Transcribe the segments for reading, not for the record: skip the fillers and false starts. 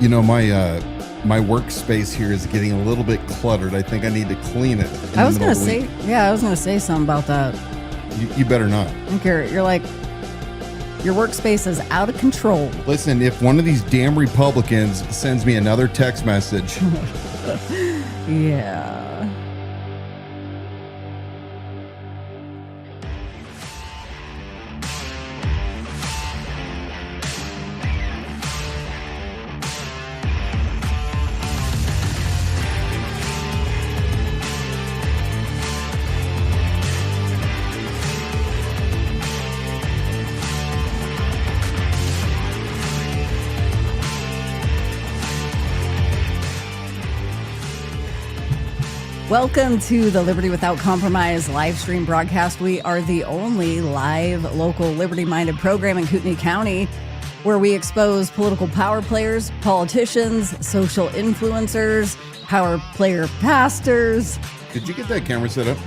You know, my workspace here is getting a little bit cluttered. I think I need to clean it. I was gonna say something about that. You better not. I think you're like, your workspace is out of control. Listen, if one of these damn Republicans sends me another text message. Yeah. Welcome to the Liberty Without Compromise live stream broadcast. We are the only live, local, liberty-minded program in Kootenai County where we expose political power players, politicians, social influencers, power player pastors. Did you get that camera set up?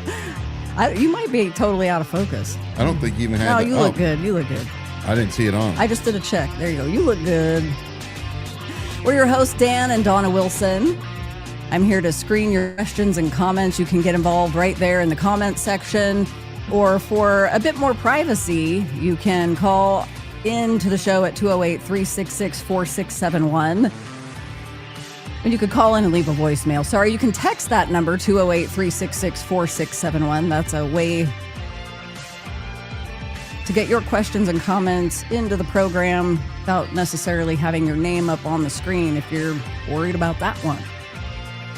You might be totally out of focus. I don't think you even had No, that. you look good. You look good. I didn't see it on. I just did a check. There you go. You look good. We're your hosts, Dan and Dawna Wilson. I'm here to screen your questions and comments. You can get involved right there in the comments section. Or for a bit more privacy, you can call into the show at 208-366-4671. And you could call in and leave a voicemail. Sorry, you can text that number, 208-366-4671. That's a way to get your questions and comments into the program without necessarily having your name up on the screen if you're worried about that one.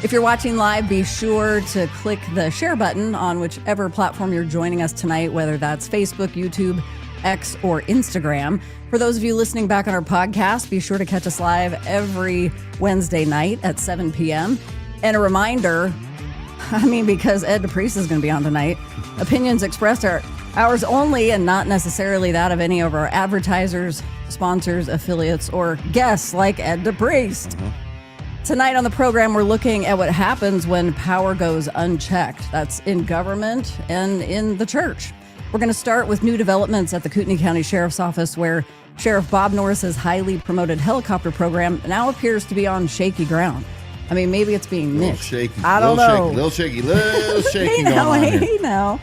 If you're watching live, be sure to click the share button on whichever platform you're joining us tonight, whether that's Facebook, YouTube, X, or Instagram. For those of you listening back on our podcast, be sure to catch us live every Wednesday night at 7 p.m. And a reminder, because Ed DePriest is going to be on tonight, opinions expressed are ours only and not necessarily that of any of our advertisers, sponsors, affiliates, or guests like Ed DePriest. Mm-hmm. Tonight on the program, we're looking at what happens when power goes unchecked. That's in government and in the church. We're going to start with new developments at the Kootenai County Sheriff's Office, where Sheriff Bob Norris's highly promoted helicopter program now appears to be on shaky ground. Maybe it's being mixed. Shaky. I don't know. Little shaky going on here. Hey now.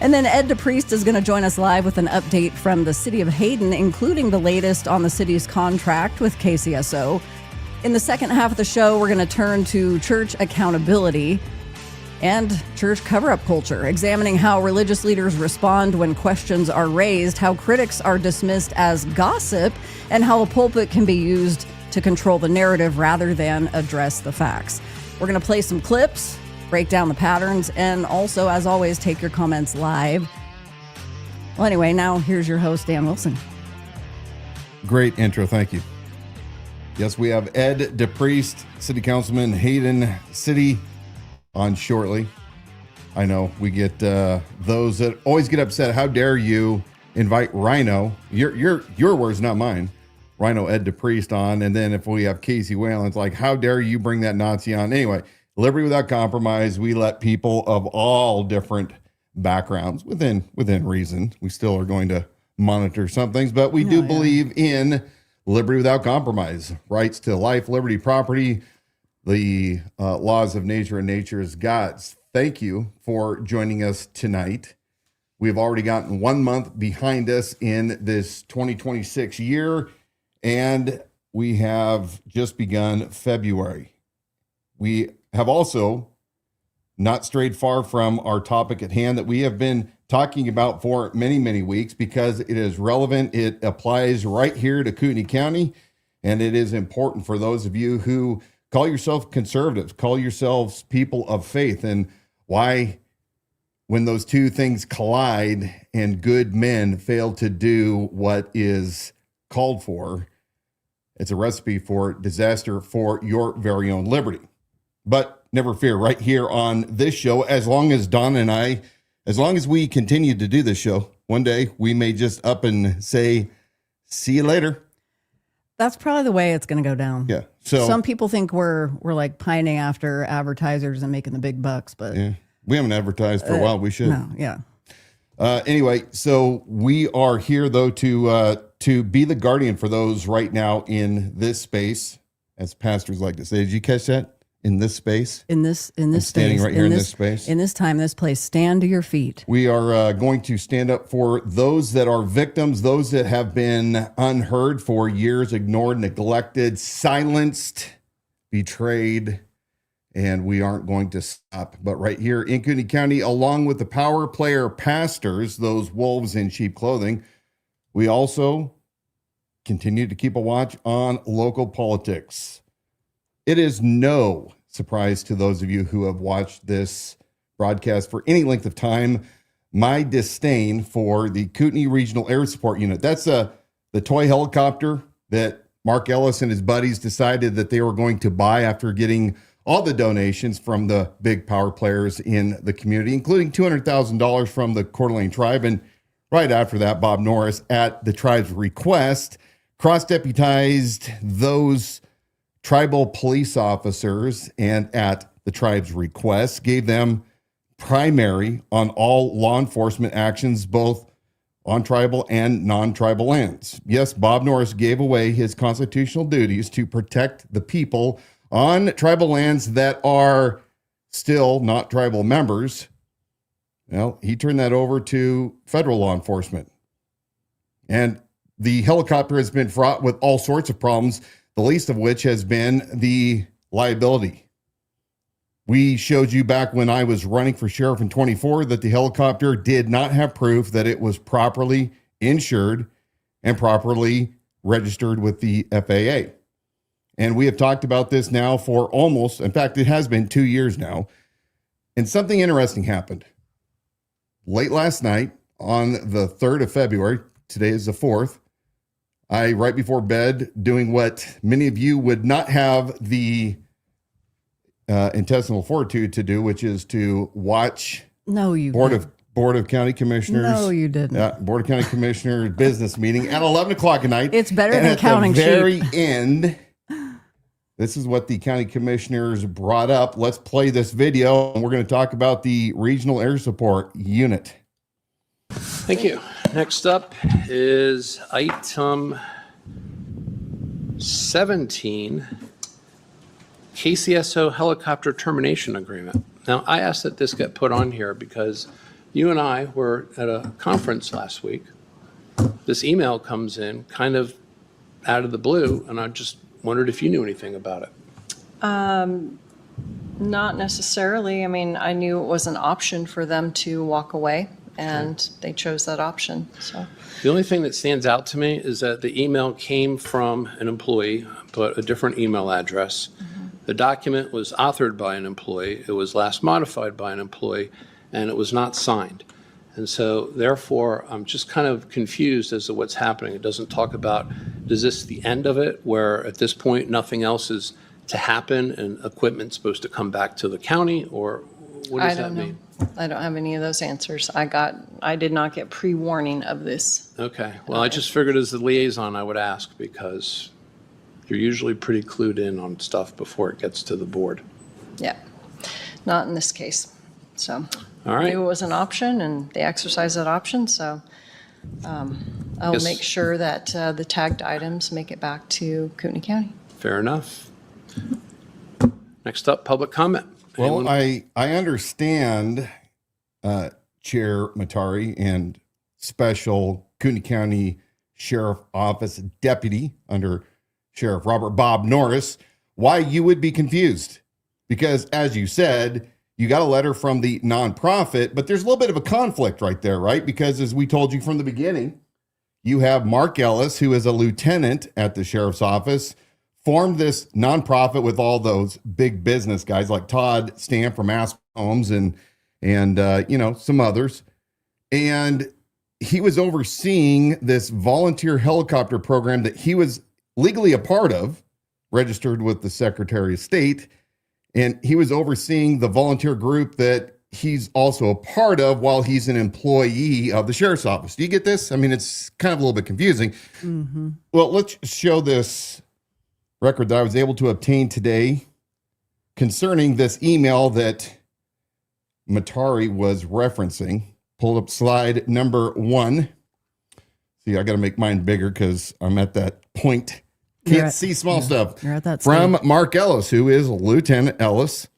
And then Ed DePriest is going to join us live with an update from the City of Hayden, including the latest on the city's contract with KCSO. In the second half of the show, we're going to turn to church accountability and church cover-up culture, examining how religious leaders respond when questions are raised, how critics are dismissed as gossip, and how a pulpit can be used to control the narrative rather than address the facts. We're going to play some clips, break down the patterns, and also, as always, take your comments live. Well, anyway, now here's your host, Dan Wilson. Great intro. Thank you. Yes, we have Ed DePriest, City Councilman, Hayden City, on shortly. I know we get those that always get upset. How dare you invite Rhino? Your words, not mine. Rhino Ed DePriest on, and then if we have Casey Whalen, it's like, how dare you bring that Nazi on? Anyway, Liberty Without Compromise. We let people of all different backgrounds within reason. We still are going to monitor some things, but we do believe in liberty without compromise, rights to life, liberty, property, the laws of nature, and nature is God's. Thank you for joining us tonight. We've already gotten 1 month behind us in this 2026 year, and we have just begun February. We have also not strayed far from our topic at hand that we have been talking about for many, many weeks because it is relevant. It applies right here to Kootenai County, and it is important for those of you who call yourself conservatives, call yourselves people of faith, and why when those two things collide and good men fail to do what is called for, it's a recipe for disaster for your very own liberty. But never fear, right here on this show, as long as Don and I, as long as we continue to do this show, one day we may just up and say, see you later. That's probably the way it's going to go down. Yeah. So some people think we're like pining after advertisers and making the big bucks, but yeah, we haven't advertised for a while. We should. No, yeah. Anyway, so we are here though to be the guardian for those right now in this space as pastors like to say. Did you catch that? In this space? In this standing space. right here in this space. In this time, this place, stand to your feet. We are going to stand up for those that are victims, those that have been unheard for years, ignored, neglected, silenced, betrayed, and we aren't going to stop. But right here in Kootenai County, along with the power player pastors, those wolves in sheep clothing, we also continue to keep a watch on local politics. It is no surprise to those of you who have watched this broadcast for any length of time, my disdain for the Kootenai Regional Air Support Unit. That's the toy helicopter that Mark Ellis and his buddies decided that they were going to buy after getting all the donations from the big power players in the community, including $200,000 from the Coeur d'Alene tribe. And right after that, Bob Norris, at the tribe's request, cross-deputized those tribal police officers and at the tribe's request gave them primary on all law enforcement actions, both on tribal and non-tribal lands. Yes, Bob Norris gave away his constitutional duties to protect the people on tribal lands that are still not tribal members. Well, he turned that over to federal law enforcement. And the helicopter has been fraught with all sorts of problems, the least of which has been the liability. We showed you back when I was running for sheriff in 24 that the helicopter did not have proof that it was properly insured and properly registered with the FAA. And we have talked about this now for almost, in fact, it has been 2 years now. And something interesting happened. Late last night on the 3rd of February, today is the 4th, right before bed, doing what many of you would not have the intestinal fortitude to do, which is to watch Board of County Commissioners. No, you didn't. Board of County Commissioners business meeting at 11 o'clock at night. It's better than counting sheep. At the very end, this is what the county commissioners brought up. Let's play this video, and we're going to talk about the Regional Air Support Unit. Thank you. Next up is item 17, KCSO helicopter termination agreement. Now, I asked that this get put on here because you and I were at a conference last week. This email comes in kind of out of the blue, and I just wondered if you knew anything about it. Not necessarily. I mean, I knew it was an option for them to walk away, and they chose that option. So the only thing that stands out to me is that the email came from an employee, but a different email address. Mm-hmm. The document was authored by an employee. It was last modified by an employee, and it was not signed. And so therefore, I'm just kind of confused as to what's happening. It doesn't talk about, is this the end of it, where at this point nothing else is to happen and equipment's supposed to come back to the county, or what does that mean? I don't have any of those answers. I did not get pre-warning of this. Okay, well, I just figured as the liaison I would ask, because you're usually pretty clued in on stuff before it gets to the board. Yeah, not in this case. So all right. I knew it was an option, and they exercised that option, so I'll Yes. make sure that the tagged items make it back to Kootenai County. Fair enough. Next up, public comment. Well, I understand, Chair Matari and Special Kootenai County Sheriff Office Deputy under Sheriff Robert Bob Norris, why you would be confused. Because as you said, you got a letter from the nonprofit, but there's a little bit of a conflict right there, right? Because as we told you from the beginning, you have Mark Ellis, who is a lieutenant at the sheriff's office, formed this nonprofit with all those big business guys like Todd Stamp from Aspen Homes and some others. And he was overseeing this volunteer helicopter program that he was legally a part of, registered with the Secretary of State. And he was overseeing the volunteer group that he's also a part of while he's an employee of the sheriff's office. Do you get this? I mean, it's kind of a little bit confusing. Mm-hmm. Well, let's show this record that I was able to obtain today concerning this email that Matari was referencing. Pull up slide number 1. See, I got to make mine bigger because I'm at that point Can't see small stuff. You're at that From stage. Mark Ellis, who is Lieutenant Ellis.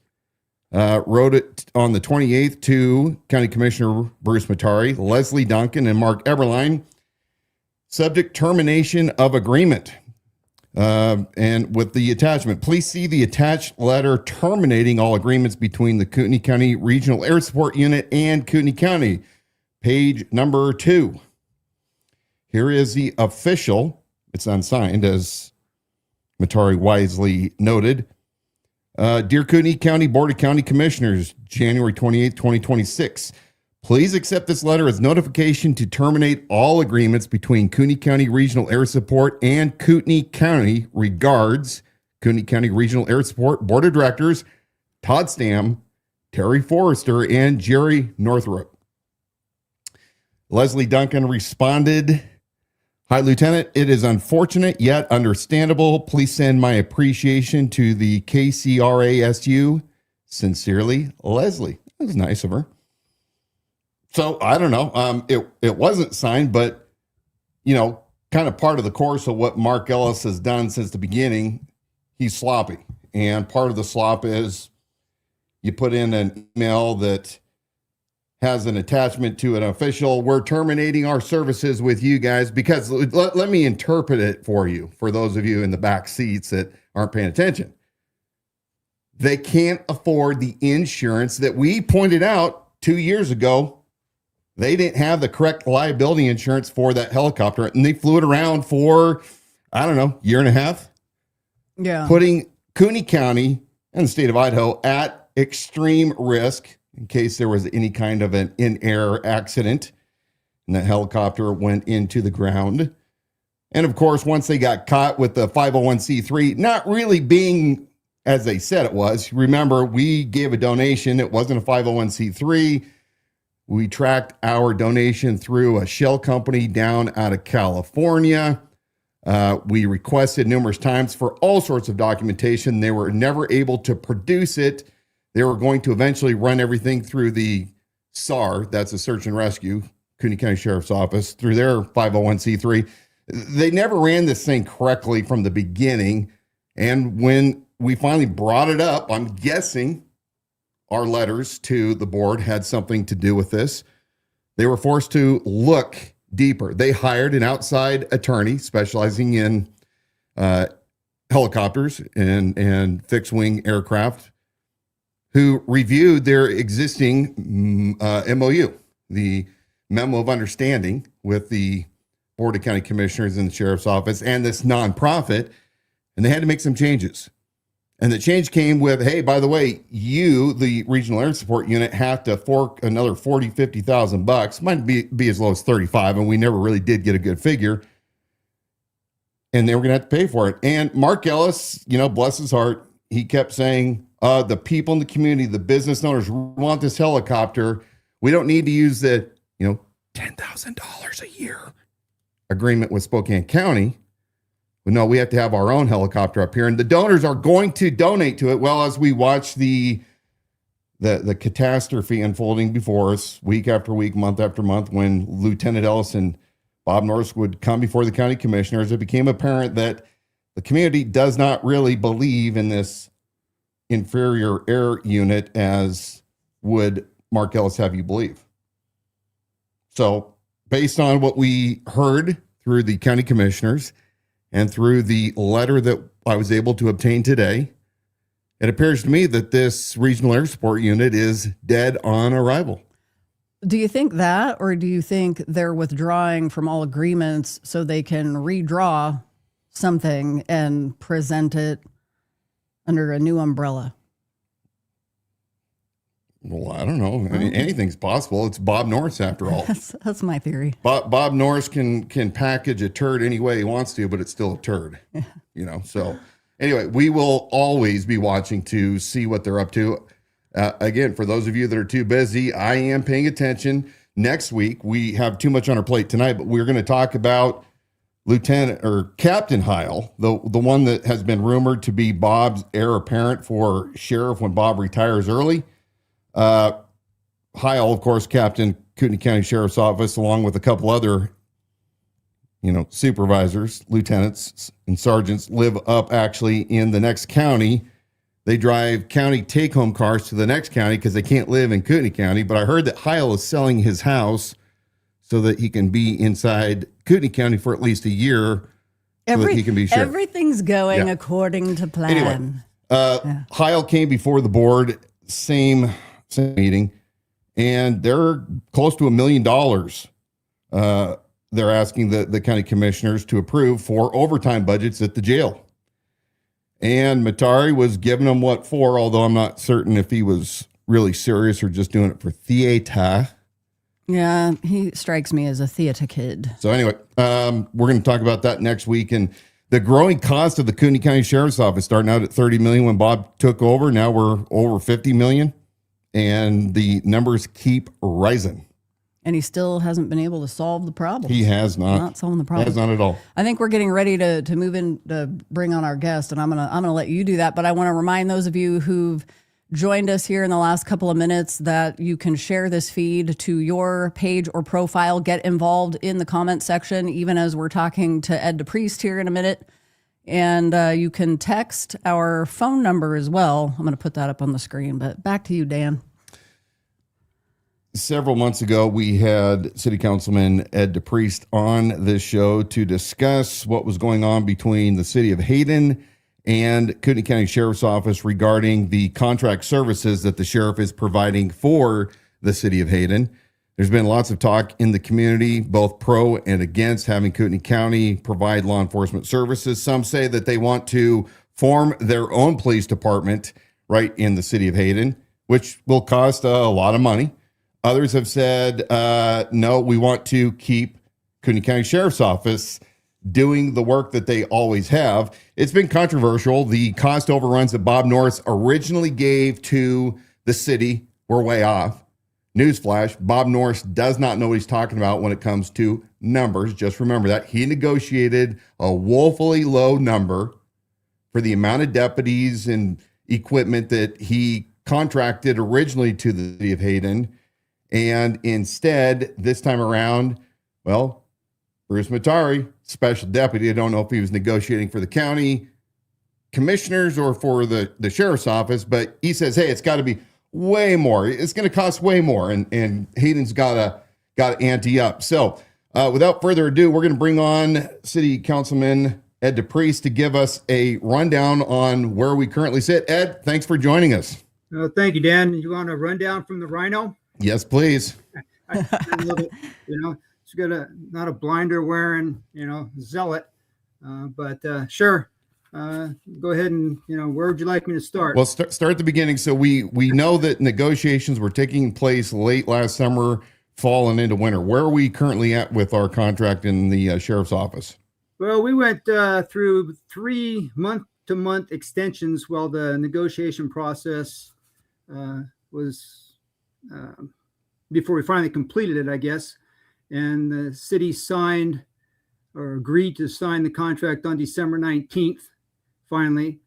Wrote it on the 28th to County Commissioner Bruce Matari, Leslie Duncan, and Mark Eberline. Subject: termination of agreement. And with the attachment, please see the attached letter terminating all agreements between the Kootenai County Regional Air Support Unit and Kootenai County. Page number 2. Here is the official. It's unsigned, as Matari wisely noted. Dear Kootenai County Board of County Commissioners, January 28, 2026. Please accept this letter as notification to terminate all agreements between Kootenai County Regional Air Support and Kootenai County. Regards, Kootenai County Regional Air Support Board of Directors, Todd Stam, Terry Forrester, and Jerry Northrup. Leslie Duncan responded, Hi, Lieutenant. It is unfortunate yet understandable. Please send my appreciation to the KCRASU. Sincerely, Leslie. That was nice of her. So I don't know. It wasn't signed, but kind of part of the course of what Mark Ellis has done since the beginning. He's sloppy, and part of the slop is you put in an email that has an attachment to an official. We're terminating our services with you guys because let me interpret it for you, for those of you in the back seats that aren't paying attention. They can't afford the insurance that we pointed out 2 years ago. They didn't have the correct liability insurance for that helicopter, and they flew it around for, I don't know, year and a half. Yeah. Putting Kootenai County and the state of Idaho at extreme risk in case there was any kind of an in-air accident and that helicopter went into the ground. And of course, once they got caught with the 501c3 not really being as they said it was, remember, we gave a donation. It wasn't a 501c3. We tracked our donation through a shell company down out of California. We requested numerous times for all sorts of documentation. They were never able to produce it. They were going to eventually run everything through the SAR, that's a search and rescue, Kootenai County Sheriff's Office, through their 501c3. They never ran this thing correctly from the beginning. And when we finally brought it up, I'm guessing our letters to the board had something to do with this. They were forced to look deeper. They hired an outside attorney specializing in helicopters and fixed-wing aircraft who reviewed their existing MOU, the Memo of Understanding with the Board of County Commissioners and the Sheriff's Office and this nonprofit, and they had to make some changes. And the change came with, hey, by the way, you, the Regional Air Support Unit, have to fork another $40,000-$50,000. Might be as low as 35, and we never really did get a good figure. And they were going to have to pay for it. And Mark Ellis, bless his heart, he kept saying, the people in the community, the business owners want this helicopter. We don't need to use the, $10,000 a year agreement with Spokane County. But no, we have to have our own helicopter up here, and the donors are going to donate to it. Well, as we watch the catastrophe unfolding before us week after week, month after month, when Lieutenant Ellis and Bob Norris would come before the county commissioners, it became apparent that the community does not really believe in this inferior air unit as would Mark Ellis have you believe. So based on what we heard through the county commissioners and through the letter that I was able to obtain today, it appears to me that this regional air support unit is dead on arrival. Do you think that, or do you think they're withdrawing from all agreements so they can redraw something and present it under a new umbrella? Well, I don't know. I mean, anything's possible. It's Bob Norris, after all. That's my theory. Bob Norris can package a turd any way he wants to, but it's still a turd. Yeah. So anyway, we will always be watching to see what they're up to. Again, for those of you that are too busy, I am paying attention. Next week, we have too much on our plate tonight, but we're going to talk about Lieutenant or Captain Heil, the one that has been rumored to be Bob's heir apparent for sheriff when Bob retires early. Heil, of course, Captain Kootenai County Sheriff's Office, along with a couple other supervisors, lieutenants, and sergeants live up actually in the next county. They drive county take-home cars to the next county because they can't live in Kootenai County. But I heard that Heil is selling his house so that he can be inside Kootenai County for at least a year so that he can be sheriff. Everything's going according to plan. Anyway, Heil came before the board, same meeting, and they're close to $1 million. They're asking the county commissioners to approve for overtime budgets at the jail. And Matari was giving them what for, although I'm not certain if he was really serious or just doing it for theater. Yeah, he strikes me as a theater kid. So anyway, we're going to talk about that next week. And the growing cost of the Kootenai County Sheriff's Office, starting out at $30 million when Bob took over. Now we're over $50 million, and the numbers keep rising. And he still hasn't been able to solve the problem. He has not. Not solving the problem. He has not at all. I think we're getting ready to move in to bring on our guest, and I'm gonna let you do that. But I want to remind those of you who've joined us here in the last couple of minutes that you can share this feed to your page or profile. Get involved in the comment section, even as we're talking to Ed DePriest here in a minute. And you can text our phone number as well. I'm going to put that up on the screen. But back to you, Dan. Several months ago, we had City Councilman Ed DePriest on this show to discuss what was going on between the City of Hayden and Kootenai County Sheriff's Office regarding the contract services that the sheriff is providing for the City of Hayden. There's been lots of talk in the community, both pro and against having Kootenai County provide law enforcement services. Some say that they want to form their own police department right in the City of Hayden, which will cost a lot of money. Others have said, no, we want to keep Kootenai County Sheriff's Office doing the work that they always have. It's been controversial. The cost overruns that Bob Norris originally gave to the city were way off. Newsflash, Bob Norris does not know what he's talking about when it comes to numbers. Just remember that. He negotiated a woefully low number for the amount of deputies and equipment that he contracted originally to the City of Hayden. And instead, this time around, well, Bruce Matari, special deputy, I don't know if he was negotiating for the county commissioners or for the sheriff's office, but he says, hey, it's got to be way more. It's going to cost way more. And Hayden's got to ante up. So without further ado, we're going to bring on City Councilman Ed DePriest to give us a rundown on where we currently sit. Ed, thanks for joining us. Thank you, Dan. You want a rundown from the Rhino? Yes, please. I love it. It's got not a blinder wearing, zealot, but sure. Go ahead and, where would you like me to start? Well, start at the beginning. So we know that negotiations were taking place late last summer, fall and into winter. Where are we currently at with our contract in the sheriff's office? Well, we went through 3 month-to-month extensions while the negotiation process was before we finally completed it, I guess. And the city signed or agreed to sign the contract on December 19th, finally,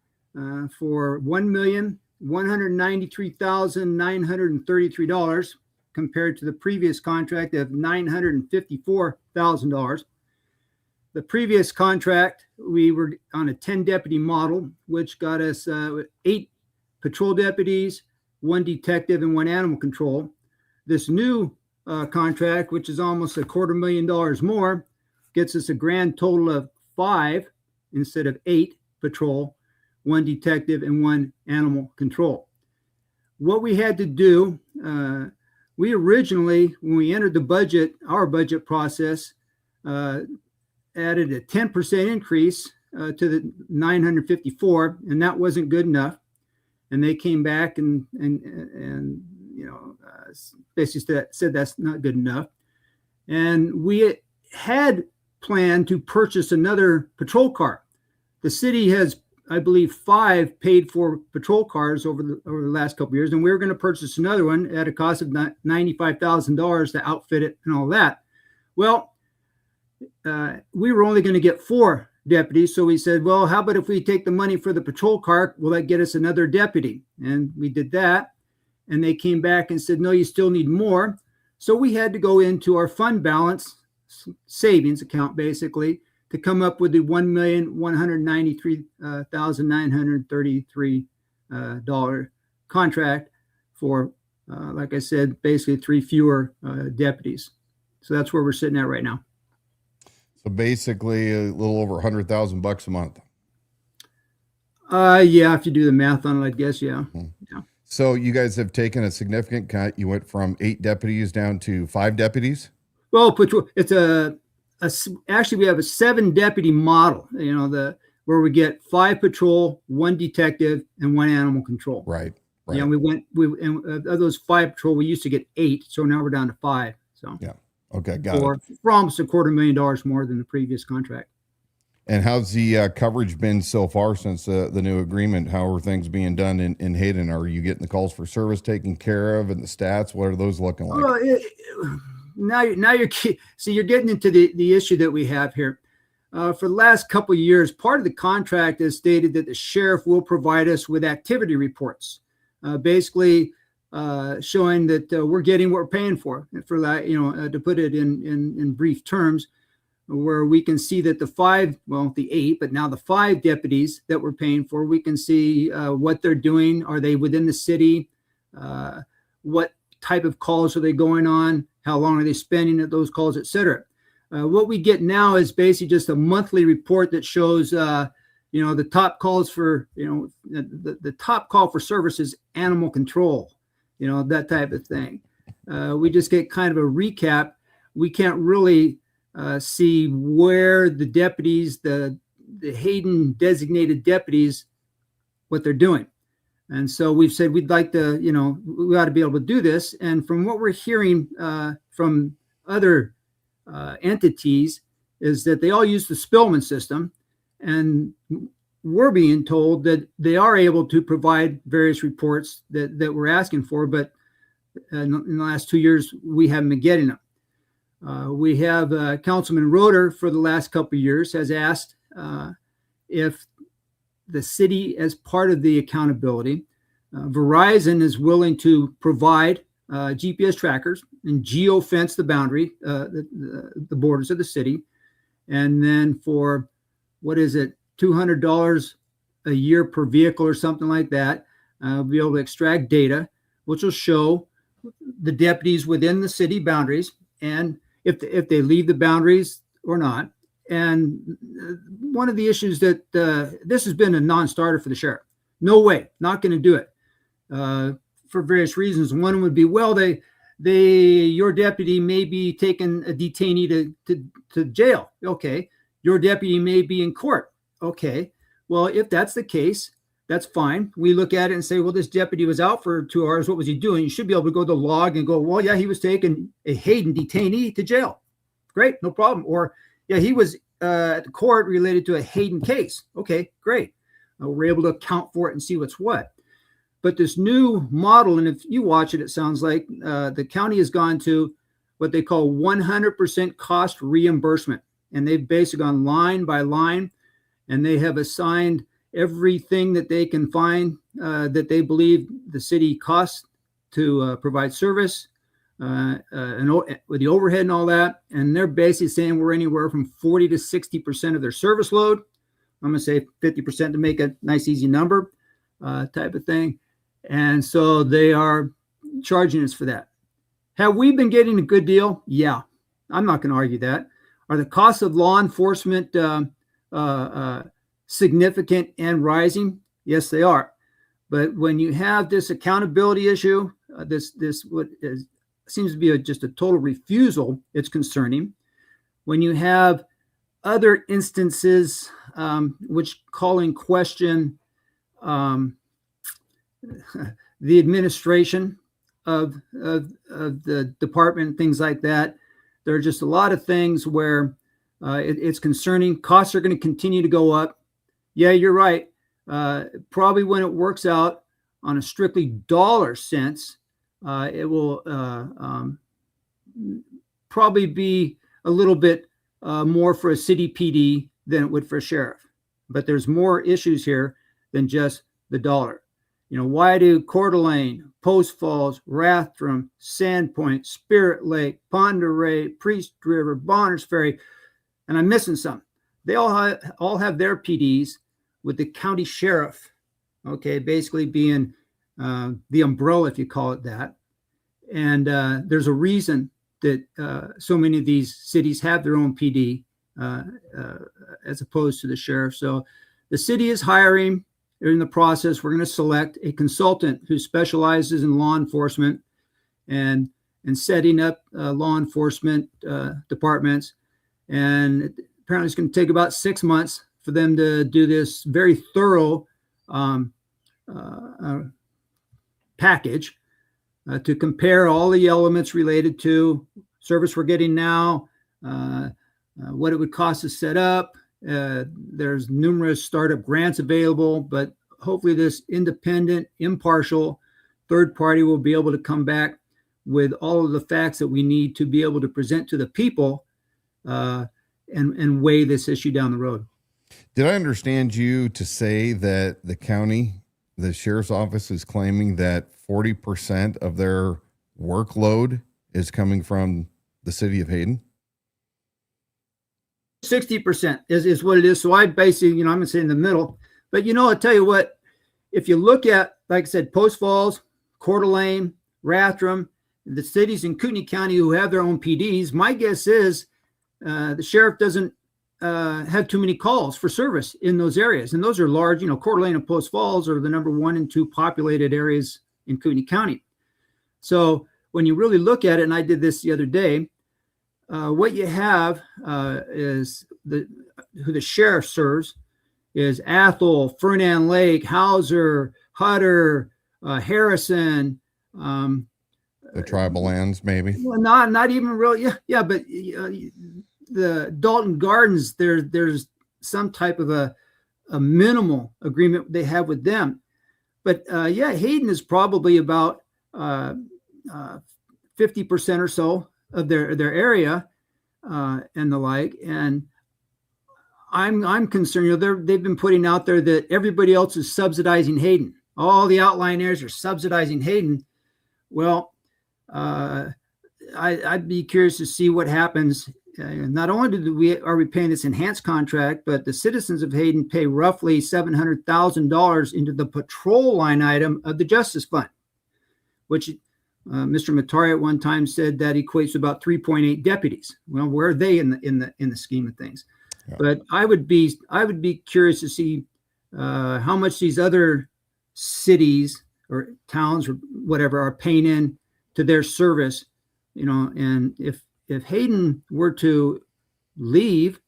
for $1,193,933 compared to the previous contract of $954,000. The previous contract, we were on a 10 deputy model, which got us 8 patrol deputies, 1 detective, and 1 animal control. This new contract, which is almost $250,000 more, gets us a grand total of 5 instead of 8 patrol, 1 detective, and 1 animal control. What we had to do, we originally, when we entered the budget, our budget process, added a 10% increase to the 954, and that wasn't good enough. And they came back and basically said that's not good enough. And we had planned to purchase another patrol car. The city has, I believe, 5 paid for patrol cars over the last couple of years, and we were going to purchase another one at a cost of $95,000 to outfit it and all that. Well, we were only going to get 4 deputies, so we said, well, how about if we take the money for the patrol car? Will that get us another deputy? And we did that, and they came back and said, no, you still need more. So we had to go into our fund balance, savings account, basically, to come up with the $1,193,933 contract for, like I said, basically 3 fewer deputies. So that's where we're sitting at right now. So basically a little over $100,000 a month. Yeah, if you do the math on it, I guess, yeah. Yeah. So you guys have taken a significant cut. You went from 8 deputies down to 5 deputies. Well, it's actually we have a 7 deputy model, where we get 5 patrol, 1 detective, and 1 animal control. Right. Yeah, and of those 5 patrol, we used to get 8, so now we're down to 5. So yeah, okay, got it. For almost $250,000 more than the previous contract. And how's the coverage been so far since the new agreement? How are things being done in Hayden? Are you getting the calls for service taken care of, and the stats? What are those looking like? Well, now you're getting into the issue that we have here. For the last couple of years, part of the contract has stated that the sheriff will provide us with activity reports, basically showing that we're getting what we're paying for that, to put it in brief terms, where we can see that the 8, but now the 5 deputies that we're paying for, we can see what they're doing. Are they within the city? What type of calls are they going on? How long are they spending at those calls, et cetera? What we get now is basically just a monthly report that shows, the top calls for, the top call for service is animal control, that type of thing. We just get kind of a recap. We can't really see where the deputies, the Hayden designated deputies, what they're doing. And so we've said we'd like to, we ought to be able to do this. And from what we're hearing from other entities is that they all use the Spillman system. And we're being told that they are able to provide various reports that we're asking for. But in the last 2 years, we haven't been getting them. We have Councilman Roeder for the last couple of years has asked if the city, as part of the accountability, Verizon is willing to provide GPS trackers and geofence the boundary, the borders of the city. And then for, $200 a year per vehicle or something like that, be able to extract data, which will show the deputies within the city boundaries and if they leave the boundaries or not. And one of the issues that this has been a non-starter for the sheriff. No way, not going to do it for various reasons. One would be, your deputy may be taking a detainee to jail. Okay. Your deputy may be in court. Okay. Well, if that's the case, that's fine. We look at it and say, well, this deputy was out for 2 hours. What was he doing? You should be able to go to the log and go, well, yeah, he was taking a Hayden detainee to jail. Great, no problem. Or, yeah, he was at the court related to a Hayden case. Okay, great. We're able to account for it and see what's what. But this new model, and if you watch it, it sounds like the county has gone to what they call 100% cost reimbursement. And they've basically gone line by line, and they have assigned everything that they can find that they believe the city costs to provide service and with the overhead and all that. And they're basically saying we're anywhere from 40 to 60% of their service load. I'm going to say 50% to make a nice, easy number type of thing. And so they are charging us for that. Have we been getting a good deal? Yeah, I'm not going to argue that. Are the costs of law enforcement significant and rising? Yes, they are. But when you have this accountability issue, seems to be just a total refusal, it's concerning. When you have other instances which call in question the administration of the department, things like that, there are just a lot of things where it's concerning. Costs are going to continue to go up. Yeah, you're right. Probably when it works out on a strictly dollar sense, it will probably be a little bit more for a city PD than it would for a sheriff. But there's more issues here than just the dollar. why do Coeur d'Alene, Post Falls, Rathdrum, Sandpoint, Spirit Lake, Pend Oreille, Priest River, Bonners Ferry, and I'm missing some. They all have their PDs with the county sheriff, okay, basically being the umbrella, if you call it that. And there's a reason that so many of these cities have their own PD as opposed to the sheriff. So the city is hiring. They're in the process. We're going to select a consultant who specializes in law enforcement and setting up law enforcement departments. And apparently it's going to take about 6 months for them to do this very thorough package to compare all the elements related to service we're getting now, what it would cost to set up. There's numerous startup grants available, but hopefully this independent, impartial third party will be able to come back with all of the facts that we need to be able to present to the people and weigh this issue down the road. Did I understand you to say that the county, the sheriff's office, is claiming that 40% of their workload is coming from the city of Hayden? 60% is what it is. So I basically, I'm going to say in the middle. But, I'll tell you what, if you look at, like I said, Post Falls, Coeur d'Alene, Rathdrum, the cities in Kootenai County who have their own PDs, my guess is the sheriff doesn't have too many calls for service in those areas. And those are large, Coeur d'Alene and Post Falls are the number 1 and 2 populated areas in Kootenai County. So when you really look at it, and I did this the other day, what you have is who the sheriff serves is Athol, Fernan Lake, Hauser, Hutter, Harrison. The tribal lands, maybe. Well, not even really. Yeah, but the Dalton Gardens, there's some type of a minimal agreement they have with them. But Hayden is probably about 50% or so of their area and the like. And I'm concerned, they've been putting out there that everybody else is subsidizing Hayden. All the outlying areas are subsidizing Hayden. Well, I'd be curious to see what happens. Not only are we paying this enhanced contract, but the citizens of Hayden pay roughly $700,000 into the patrol line item of the Justice Fund, which Mr. Matari at one time said that equates to about 3.8 deputies. Well, where are they in the scheme of things? Yeah. But I would be curious to see how much these other cities or towns or whatever are paying in to their service, and if Hayden were to leave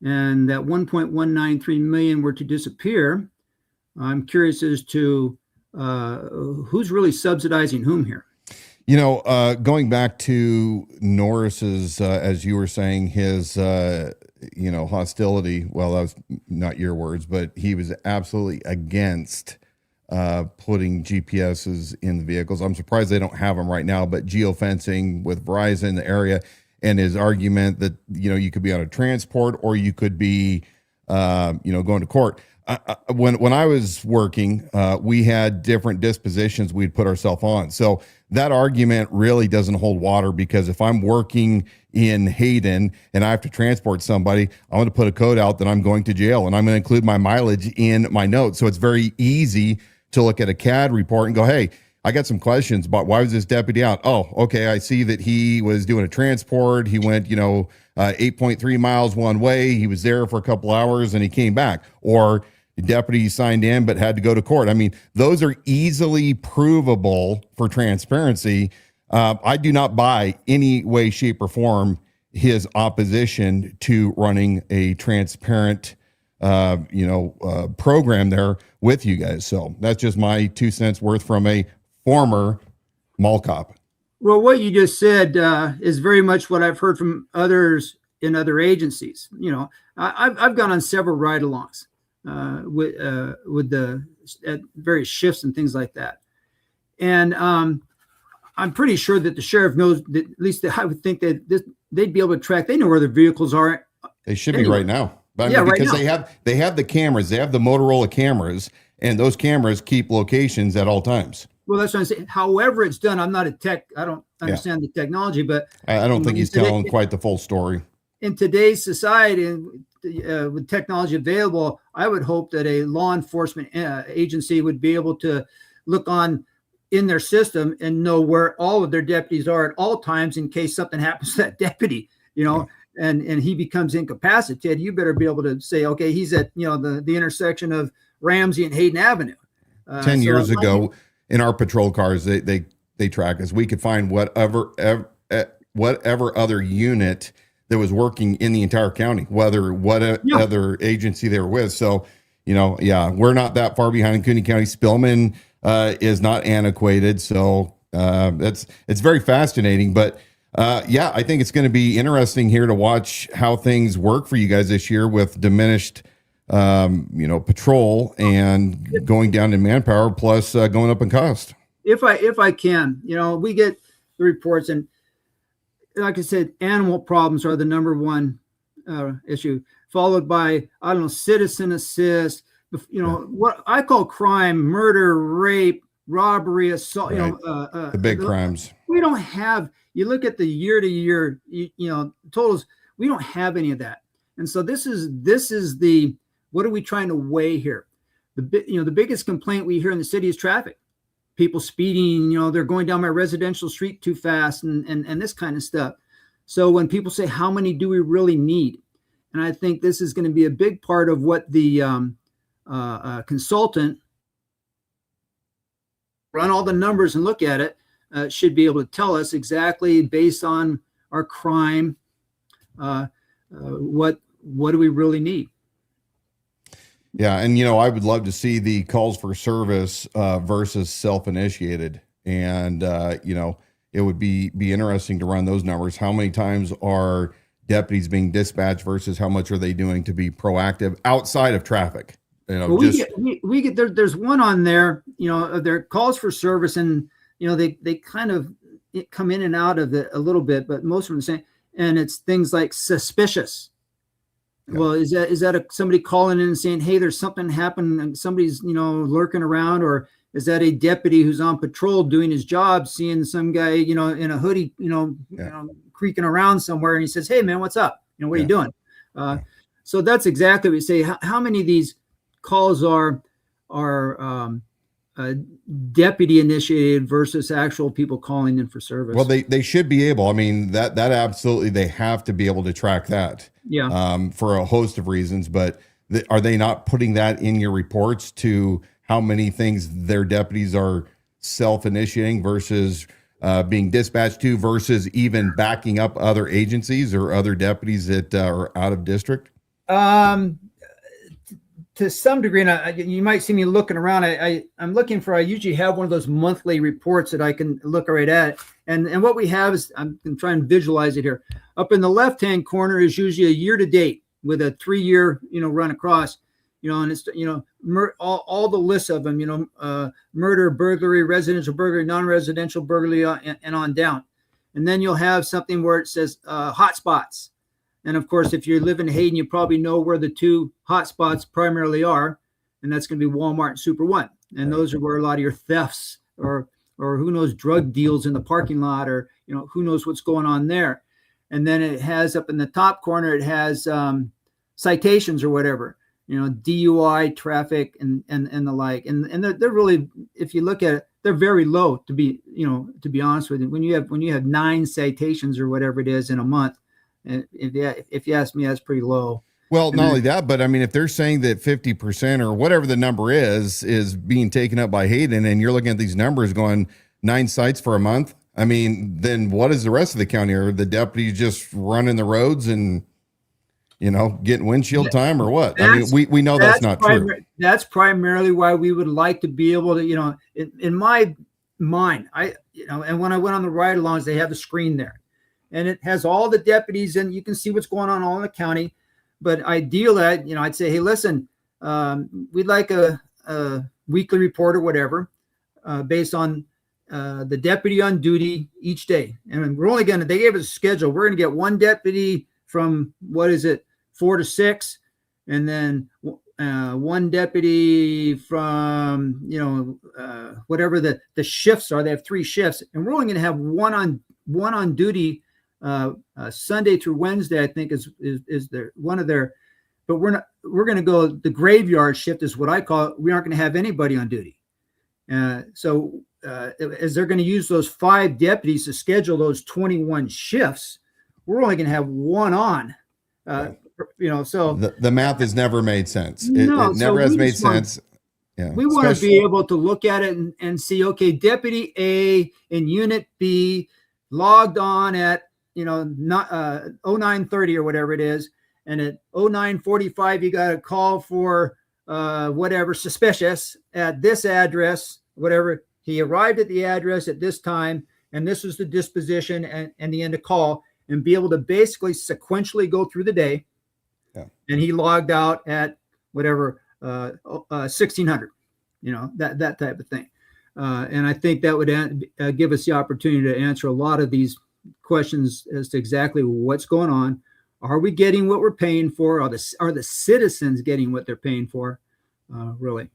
and that 1.193 million were to disappear, I'm curious as to who's really subsidizing whom here. Going back to Norris's, as you were saying, his, hostility. Well, that was not your words, but he was absolutely against putting GPSs in the vehicles. I'm surprised they don't have them right now, but geofencing with Verizon in the area, and his argument that, you could be on a transport or you could be, going to court. When I was working, we had different dispositions we'd put ourselves on. So that argument really doesn't hold water, because if I'm working in Hayden and I have to transport somebody, I'm going to put a code out that I'm going to jail, and I'm going to include my mileage in my notes. So it's very easy to look at a CAD report and go, hey, I got some questions about why was this deputy out? Oh, okay, I see that he was doing a transport. He went, 8.3 miles one way. He was there for a couple hours and he came back. Or the deputy signed in but had to go to court. I mean, those are easily provable for transparency. I do not buy any way, shape, or form his opposition to running a transparent program there with you guys. So that's just my 2 cents worth from a former mall cop. Well, what you just said is very much what I've heard from others in other agencies. I've gone on several ride-alongs with the at various shifts and things like that, and I'm pretty sure that the sheriff knows that, at least I would think that they'd be able to track. They know where their vehicles are. They should be right now. But because they have the cameras, they have the Motorola cameras, and those cameras keep locations at all times. Well, that's what I'm saying. However it's done, I'm not a tech. I don't understand the technology, but I don't think he's telling quite the full story. In today's society, and with technology available, I would hope that a law enforcement agency would be able to look on in their system and know where all of their deputies are at all times in case something happens to that deputy, and he becomes incapacitated. You better be able to say, okay, he's at, the intersection of Ramsey and Hayden Avenue. 10 years ago in our patrol cars, they track us. We could find whatever other unit that was working in the entire county, other agency they were with. So, we're not that far behind Kootenai County. Spillman is not antiquated. So it's very fascinating. But I think it's going to be interesting here to watch how things work for you guys this year with diminished, patrol and going down in manpower, plus going up in cost. If I can, we get the reports, and like I said, animal problems are the number one issue, followed by, citizen assist, what I call crime, murder, rape, robbery, assault, right. The big crimes. We don't have, you look at the year to year, totals, we don't have any of that. And so this is the, what are we trying to weigh here? The biggest complaint we hear in the city is traffic. People speeding, they're going down my residential street too fast and this kind of stuff. So when people say, how many do we really need? And I think this is going to be a big part of what the consultant run all the numbers and look at it, should be able to tell us exactly based on our crime, what do we really need? Yeah. And, I would love to see the calls for service versus self-initiated. And, it would be interesting to run those numbers. How many times are deputies being dispatched versus how much are they doing to be proactive outside of traffic? We get there's one on there, their calls for service, and, they kind of come in and out of it a little bit, but most of them are saying, and it's things like suspicious. Yeah. Well, is that somebody calling in and saying, hey, there's something happened and somebody's, lurking around, or is that a deputy who's on patrol doing his job, seeing some guy, in a hoodie, creaking around somewhere, and he says, hey man, what's up? What are you doing? So that's exactly what we say. How many of these calls are deputy initiated versus actual people calling in for service? Well, they should be able. I mean, that absolutely, they have to be able to track that. Yeah. For a host of reasons, but are they not putting that in your reports to how many things their deputies are self-initiating versus being dispatched to versus even backing up other agencies or other deputies that are out of district? To some degree, and you might see me looking around. I'm looking for, I usually have one of those monthly reports that I can look right at. And what we have is, I'm going to try and visualize it here. Up in the left-hand corner is usually a year-to-date with a 3-year, run across, and it's, all the lists of them, murder, burglary, residential burglary, non-residential burglary, and on down. And then you'll have something where it says hotspots. And of course, if you live in Hayden, you probably know where the two hotspots primarily are, and that's going to be Walmart and Super One. And those are where a lot of your thefts or who knows, drug deals in the parking lot, or who knows what's going on there. And then it has up in the top corner, it has citations or whatever, DUI, traffic, and the like. And they're really, if you look at it, they're very low to be honest with you. When you have 9 citations or whatever it is in a month. And if you ask me, that's pretty low. Well, not only that, but I mean, if they're saying that 50% or whatever the number is being taken up by Hayden, and you're looking at these numbers going 9 sites for a month, I mean, then what is the rest of the county? Are the deputies just running the roads and, getting windshield time, or what? I mean, we know that's not true. That's primarily why we would like to be able to, in my mind, and when I went on the ride-alongs, they have the screen there. And it has all the deputies, and you can see what's going on all in the county. But ideal at, I'd say, hey, listen, we'd like a weekly report or whatever, based on the deputy on duty each day. And we're only they gave us a schedule. We're going to get one deputy from, 4 to 6, and then one deputy from, whatever the shifts are. They have 3 shifts, and we're only going to have one on duty Sunday through Wednesday, I think is their one of their. But we're going to go the graveyard shift is what I call it. We aren't going to have anybody on duty. So as they're going to use those 5 deputies to schedule those 21 shifts, we're only going to have one on. So the math has never made sense. It never has made sense. Yeah. We want to be able to look at it and see, okay, Deputy A in Unit B logged on at, not 09:30 or whatever it is. And at 09:45, you got a call for whatever suspicious at this address, whatever. He arrived at the address at this time, and this was the disposition and the end of call, and be able to basically sequentially go through the day. Yeah. And he logged out at whatever 1600, that type of thing. And I think that would give us the opportunity to answer a lot of these questions as to exactly what's going on. Are we getting what we're paying for? Are the citizens getting what they're paying for? Really?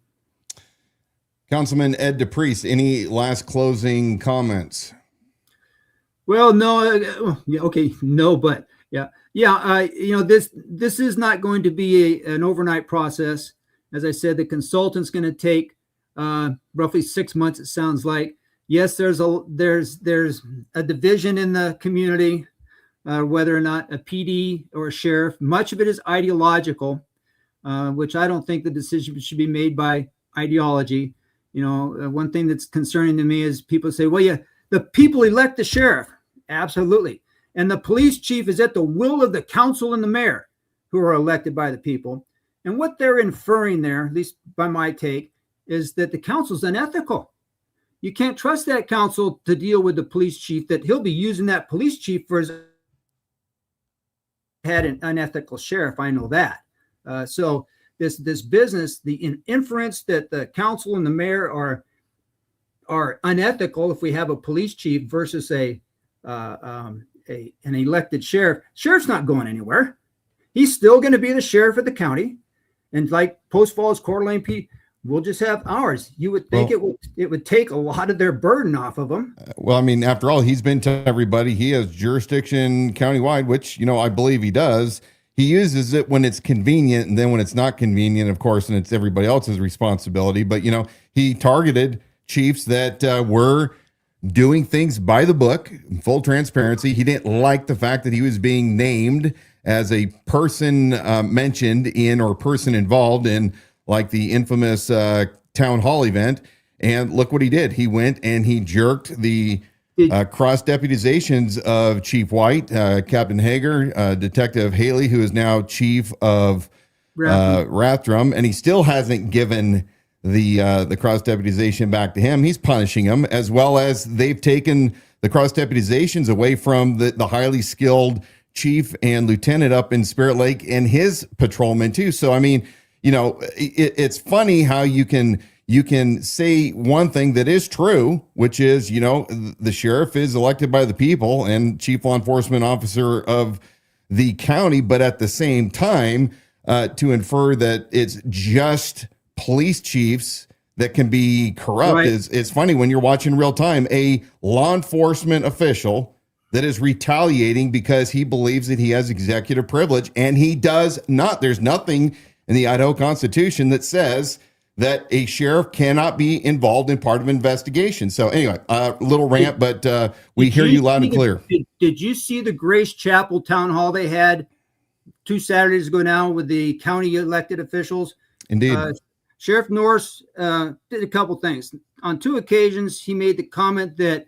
Councilman Ed DePriest, any last closing comments? Well, no. Okay, no, but yeah. This is not going to be an overnight process. As I said, the consultant's going to take roughly 6 months. It sounds like. Yes, there's a division in the community. Whether or not a PD or a sheriff, much of it is ideological, which I don't think the decision should be made by ideology. One thing that's concerning to me is people say, well, yeah, the people elect the sheriff. Absolutely. And the police chief is at the will of the council and the mayor, who are elected by the people. And what they're inferring there, at least by my take, is that the council's unethical. You can't trust that council to deal with the police chief, that he'll be using that police chief for his had an unethical sheriff. I know that. So this business, the inference that the council and the mayor are unethical if we have a police chief versus an elected sheriff. Sheriff's not going anywhere. He's still going to be the sheriff of the county, and like Post Falls, Coeur d'Alene, we'll just have ours. You would think it would take a lot of their burden off of them. Well, I mean, after all, he's been to everybody. He has jurisdiction countywide, which, I believe he does. He uses it when it's convenient, and then when it's not convenient, of course, and it's everybody else's responsibility. But, he targeted chiefs that were doing things by the book, full transparency. He didn't like the fact that he was being named as a person mentioned in or person involved in, like the infamous town hall event. And look what he did. He went and he jerked the cross deputizations of Chief White, Captain Hager, Detective Haley, who is now chief of Rathdrum, and he still hasn't given the cross deputization back to him. He's punishing him, as well as they've taken the cross deputizations away from the highly skilled chief and lieutenant up in Spirit Lake and his patrolmen too. So, I mean, it's funny how you can say one thing that is true, which is, the sheriff is elected by the people and chief law enforcement officer of the county, but at the same time, to infer that it's just police chiefs that can be corrupt. Right. It's funny when you're watching real time, a law enforcement official that is retaliating because he believes that he has executive privilege, and he does not. There's nothing in the Idaho Constitution that says that a sheriff cannot be involved in part of an investigation. So anyway, a little rant, but we hear you loud and clear. Did you see the Grace Chapel town hall they had 2 Saturdays ago now with the county elected officials? Indeed. Sheriff Norris did a couple things. On 2 occasions, he made the comment that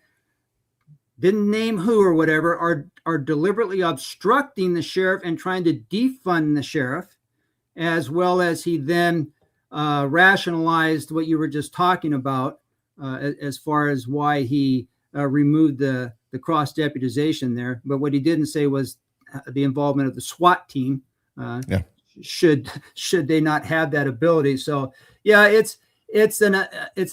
didn't name who or whatever are deliberately obstructing the sheriff and trying to defund the sheriff, as well as he then rationalized what you were just talking about as far as why he removed the cross deputization there. But what he didn't say was the involvement of the SWAT team. Should they not have that ability? So yeah, it's an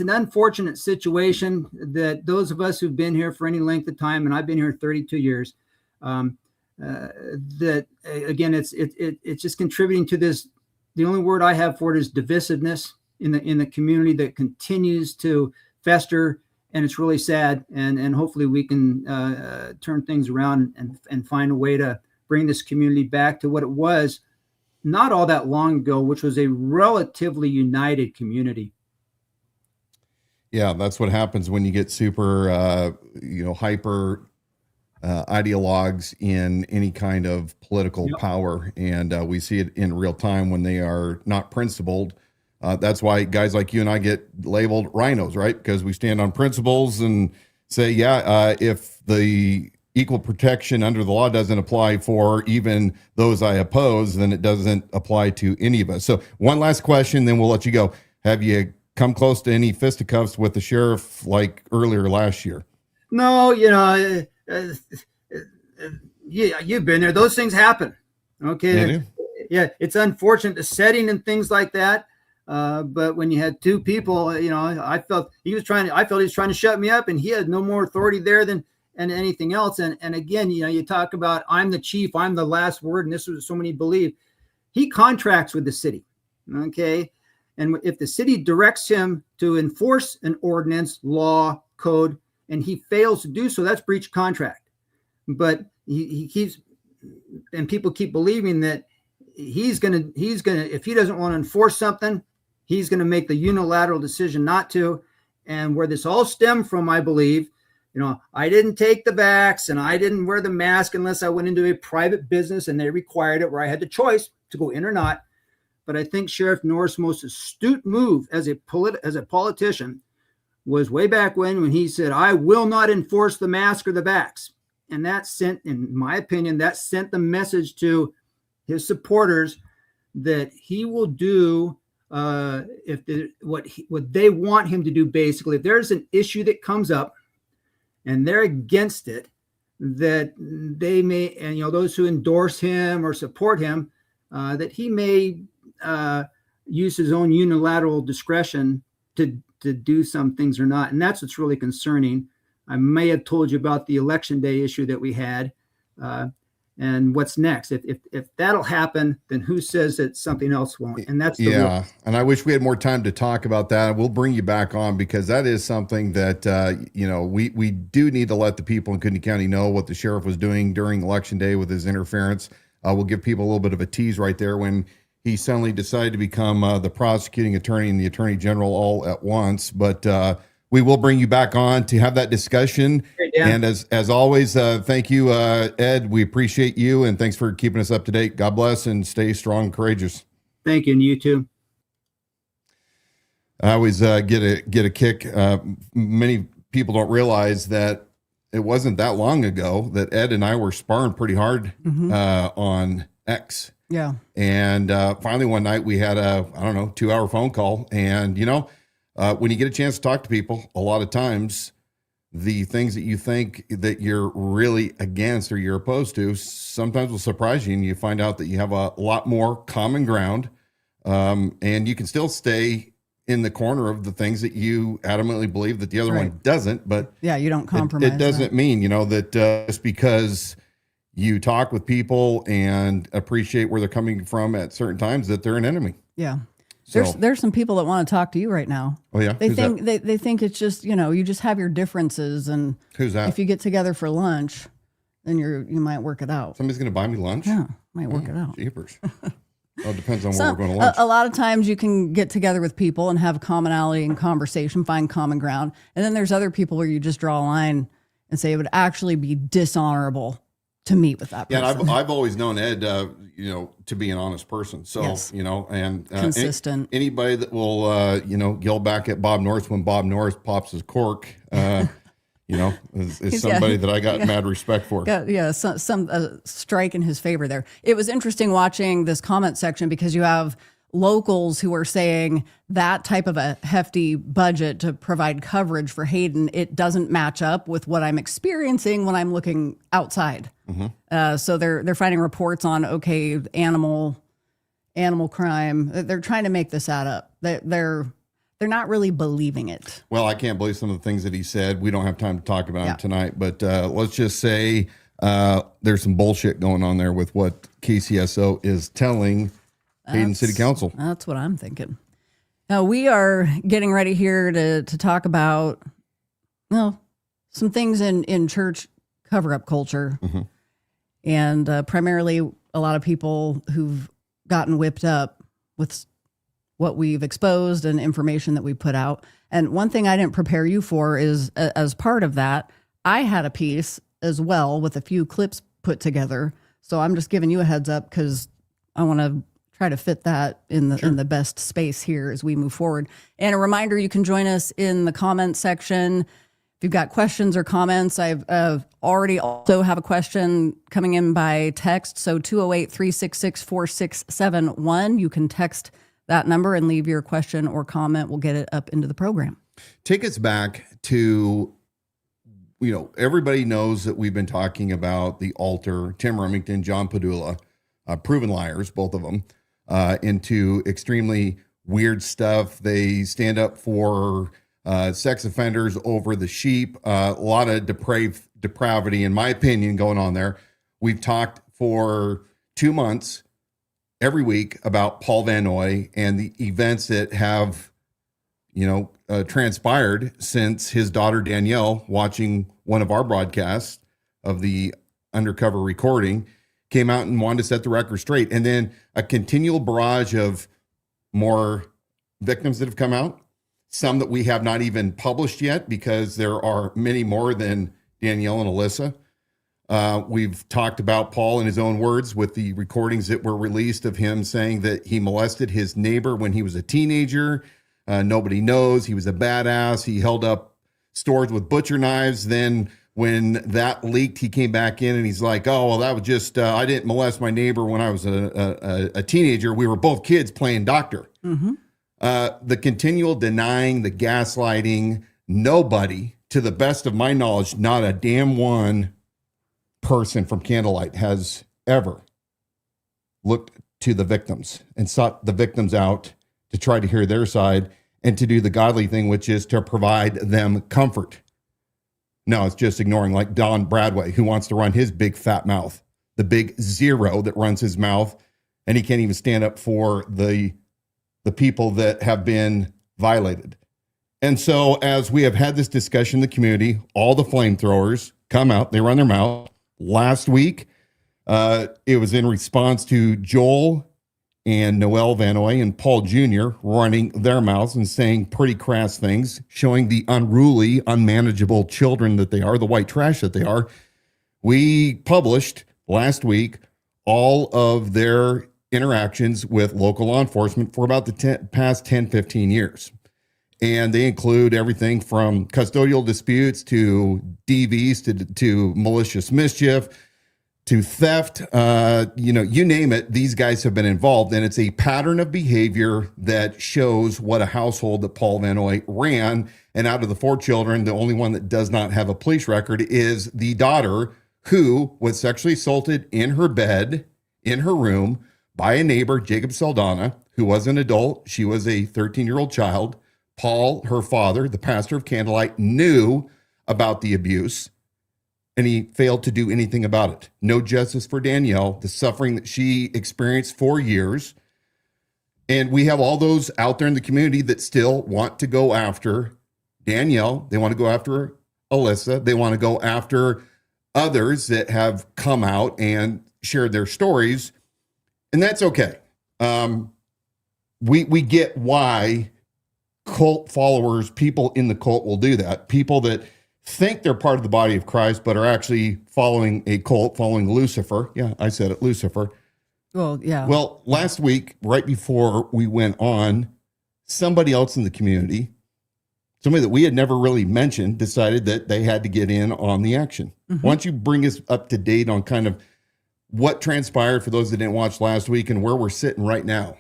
unfortunate situation that those of us who've been here for any length of time, and I've been here 32 years, that again, it's just contributing to this the only word I have for it is divisiveness in the community that continues to fester, and it's really sad. And hopefully we can turn things around and find a way to bring this community back to what it was not all that long ago, which was a relatively united community. Yeah, that's what happens when you get super, hyper ideologues in any kind of political power. And we see it in real time when they are not principled. That's why guys like you and I get labeled rhinos, right? Because we stand on principles and say, if the equal protection under the law doesn't apply for even those I oppose, then it doesn't apply to any of us. So one last question, then we'll let you go. Have you come close to any fisticuffs with the sheriff like earlier last year? No, you've been there. Those things happen. Okay. Yeah. It's unfortunate, the setting and things like that. But when you had two people, I felt he was trying to shut me up, and he had no more authority there than anything else. And again, you talk about, I'm the chief, I'm the last word. And this is what so many believe. He contracts with the city. Okay. And if the city directs him to enforce an ordinance, law, code, and he fails to do so, that's breach of contract. But he keeps, and people keep believing that he's gonna, if he doesn't want to enforce something, he's gonna make the unilateral decision not to. And where this all stemmed from, I believe, I didn't take the vax and I didn't wear the mask unless I went into a private business and they required it, where I had the choice to go in or not. But I think Sheriff Norris' most astute move as a politician was way back when he said, I will not enforce the mask or the vax. And that sent, in my opinion, the message to his supporters that he will do what they want him to do. Basically, if there's an issue that comes up and they're against it, that they may, and those who endorse him or support him, that he may use his own unilateral discretion to do some things or not. And that's what's really concerning. I may have told you about the election day issue that we had, and what's next. If that'll happen, then who says that something else won't? And that's and I wish we had more time to talk about that. We'll bring you back on, because that is something that we do need to let the people in Kootenai County know what the sheriff was doing during election day with his interference. We'll give people a little bit of a tease right there when he suddenly decided to become the prosecuting attorney and the attorney general all at once. But we will bring you back on to have that discussion. And as always, thank you, Ed. We appreciate you, and thanks for keeping us up to date. God bless, and stay strong and courageous. Thank you, and you too. I always get a kick. Many people don't realize that it wasn't that long ago that Ed and I were sparring pretty hard on X. Yeah. And finally one night we had a 2-hour phone call. And, when you get a chance to talk to people, a lot of times the things that you think that you're really against or you're opposed to sometimes will surprise you, and you find out that you have a lot more common ground, and you can still stay in the corner of the things that you adamantly believe that the other one doesn't. But you don't compromise. It doesn't mean, that just because you talk with people and appreciate where they're coming from at certain times that they're an enemy. Yeah. So, there's some people that want to talk to you right now. Oh yeah. They think it's just, you just have your differences, and who's that? If you get together for lunch, then you might work it out. Somebody's going to buy me lunch? Yeah, might work it out. Jeepers. Well, it depends on where we're going to lunch. A lot of times you can get together with people and have commonality and conversation, find common ground. And then there's other people where you just draw a line and say it would actually be dishonorable to meet with that person. Yeah, and I've always known Ed, to be an honest person. So, yes. And consistent. Anybody that will, yell back at Bob Norris when Bob Norris pops his cork, is somebody that I got mad respect for. Some strike in his favor there. It was interesting watching this comment section, because you have locals who are saying that type of a hefty budget to provide coverage for Hayden, it doesn't match up with what I'm experiencing when I'm looking outside. Mm-hmm. So they're finding reports on animal crime. They're trying to make this add up. They're not really believing it. Well, I can't believe some of the things that he said. We don't have time to talk about him tonight, but let's just say there's some bullshit going on there with what KCSO is telling Hayden City Council. That's what I'm thinking. Now, we are getting ready here to talk about, some things in church cover-up culture. And primarily a lot of people who've gotten whipped up with what we've exposed and information that we put out. And one thing I didn't prepare you for is, as part of that, I had a piece as well with a few clips put together. So I'm just giving you a heads up because I want to try to fit that in the best space here as we move forward. And a reminder, you can join us in the comment section. If you've got questions or comments, I've already also have a question coming in by text. So 208-366-4671. You can text that number and leave your question or comment. We'll get it up into the program. Take us back to, everybody knows that we've been talking about the altar, Tim Remington, John Padula, proven liars, both of them, into extremely weird stuff. They stand up for sex offenders over the sheep, a lot of depravity, in my opinion, going on there. We've talked for 2 months every week about Paul Van Noy and the events that have, transpired since his daughter Danielle, watching one of our broadcasts of the undercover recording, came out and wanted to set the record straight. And then a continual barrage of more victims that have come out, some that we have not even published yet because there are many more than Danielle and Alyssa. We've talked about Paul in his own words with the recordings that were released of him saying that he molested his neighbor when he was a teenager. Nobody knows. He was a badass. He held up stores with butcher knives. Then when that leaked, he came back in and he's like, oh, well, that was just, I didn't molest my neighbor when I was a teenager. We were both kids playing doctor. The continual denying, the gaslighting, nobody, to the best of my knowledge, not a damn one person from Candlelight has ever looked to the victims and sought the victims out to try to hear their side and to do the godly thing, which is to provide them comfort. No, it's just ignoring, like Don Bradway, who wants to run his big fat mouth, the big zero that runs his mouth, and he can't even stand up for the people that have been violated. And so as we have had this discussion in the community, all the flamethrowers come out, they run their mouth. Last week, it was in response to Joel and Noel Van Noy and Paul Jr. running their mouths and saying pretty crass things, showing the unruly, unmanageable children that they are, the white trash that they are. We published last week all of their interactions with local law enforcement for about the past 10, 15 years. And they include everything from custodial disputes to DVs to malicious mischief to theft, you name it, these guys have been involved. And it's a pattern of behavior that shows what a household that Paul Van Noy ran. And out of the 4 children, the only one that does not have a police record is the daughter who was sexually assaulted in her bed, in her room, by a neighbor, Jacob Saldana, who was an adult. She was a 13-year-old child. Paul, her father, the pastor of Candlelight, knew about the abuse, and he failed to do anything about it. No justice for Danielle, the suffering that she experienced for years. And we have all those out there in the community that still want to go after Danielle. They want to go after Alyssa. They want to go after others that have come out and shared their stories. And that's okay. We get why cult followers, people in the cult will do that. People that think they're part of the body of Christ, but are actually following a cult, following Lucifer. Yeah, I said it, Lucifer. Well, yeah. Well, last week, right before we went on, somebody else in the community, somebody that we had never really mentioned, decided that they had to get in on the action. Why don't you bring us up to date on kind of what transpired for those that didn't watch last week and where we're sitting right now?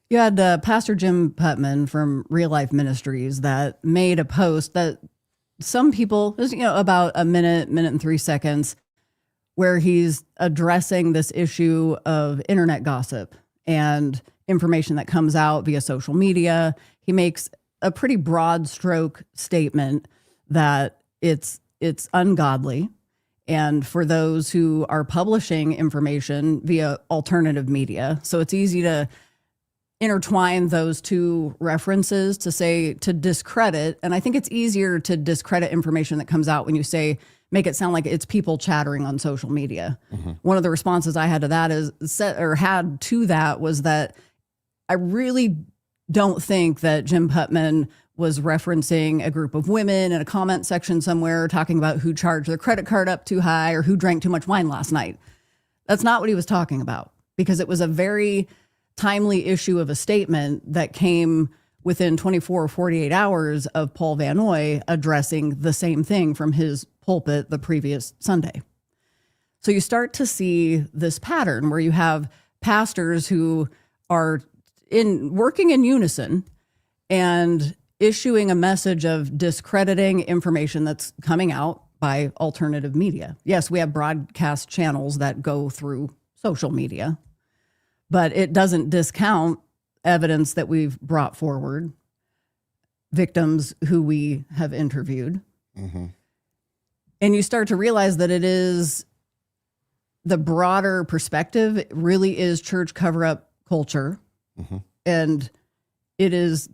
You had Pastor Jim Putman from Real Life Ministries that made a post that some people, about a minute and 3 seconds, where he's addressing this issue of internet gossip and information that comes out via social media. He makes a pretty broad stroke statement that it's ungodly. And for those who are publishing information via alternative media, so it's easy to intertwine those two references to say, to discredit. And I think it's easier to discredit information that comes out when you say, make it sound like it's people chattering on social media. One of the responses I had to that was that I really don't think that Jim Putman was referencing a group of women in a comment section somewhere talking about who charged their credit card up too high or who drank too much wine last night. That's not what he was talking about, because it was a very timely issue of a statement that came within 24 or 48 hours of Paul Van Noy addressing the same thing from his pulpit the previous Sunday. So you start to see this pattern where you have pastors who are working in unison and issuing a message of discrediting information that's coming out by alternative media. Yes, we have broadcast channels that go through social media, but it doesn't discount evidence that we've brought forward, victims who we have interviewed. And you start to realize that it is the broader perspective. It really is church cover-up culture. And it is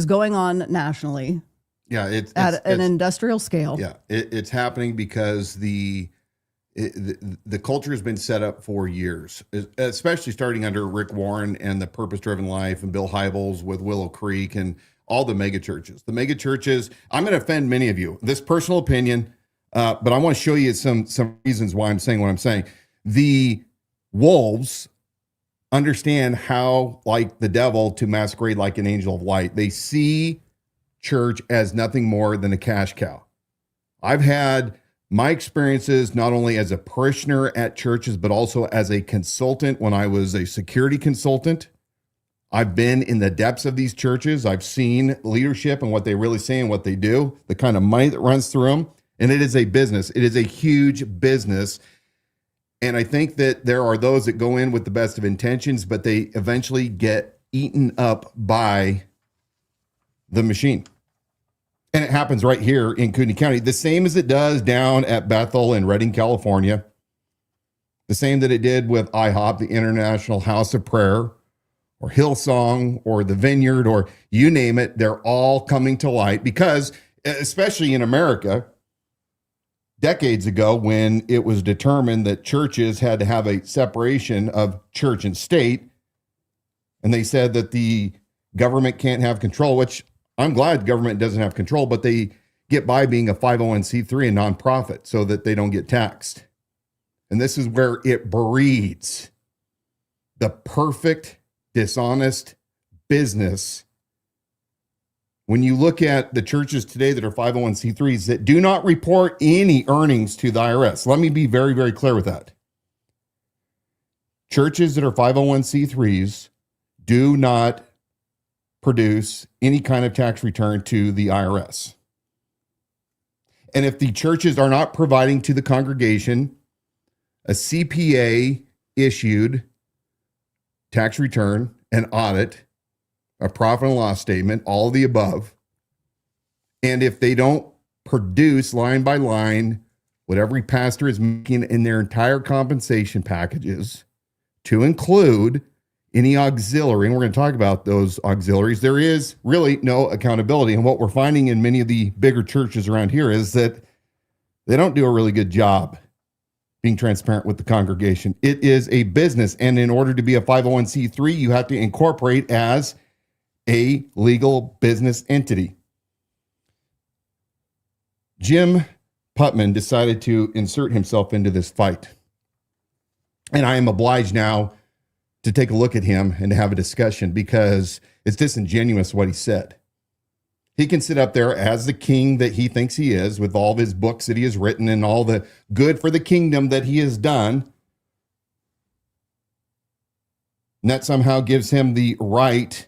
going on nationally. Yeah, it's at an industrial scale. Yeah, it's happening because the culture has been set up for years, especially starting under Rick Warren and the Purpose Driven Life and Bill Hybels with Willow Creek and all the mega churches. The mega churches, I'm going to offend many of you. This personal opinion, but I want to show you some reasons why I'm saying what I'm saying. The wolves understand how, like the devil, to masquerade like an angel of light. They see church as nothing more than a cash cow. I've had my experiences not only as a parishioner at churches, but also as a consultant when I was a security consultant. I've been in the depths of these churches. I've seen leadership and what they really say and what they do, the kind of money that runs through them. And it is a business. It is a huge business. And I think that there are those that go in with the best of intentions, but they eventually get eaten up by the machine. And it happens right here in Kootenai County, the same as it does down at Bethel in Redding, California, the same that it did with IHOP, the International House of Prayer, or Hillsong, or the Vineyard, or you name it. They're all coming to light because, especially in America, decades ago, when it was determined that churches had to have a separation of church and state, and they said that the government can't have control, which I'm glad government doesn't have control, but they get by being a 501c3 and nonprofit so that they don't get taxed. And this is where it breeds the perfect dishonest business. When you look at the churches today that are 501c3s that do not report any earnings to the IRS, let me be very, very clear with that. Churches that are 501c3s do not produce any kind of tax return to the IRS. And if the churches are not providing to the congregation a CPA issued tax return, an audit, a profit and loss statement, all of the above, and if they don't produce line by line what every pastor is making in their entire compensation packages, to include any auxiliary, and we're going to talk about those auxiliaries, there is really no accountability. And what we're finding in many of the bigger churches around here is that they don't do a really good job being transparent with the congregation. It is a business, and in order to be a 501c3, you have to incorporate as a legal business entity. Jim Putman decided to insert himself into this fight. And I am obliged now to take a look at him and to have a discussion because it's disingenuous what he said. He can sit up there as the king that he thinks he is with all of his books that he has written and all the good for the kingdom that he has done. And that somehow gives him the right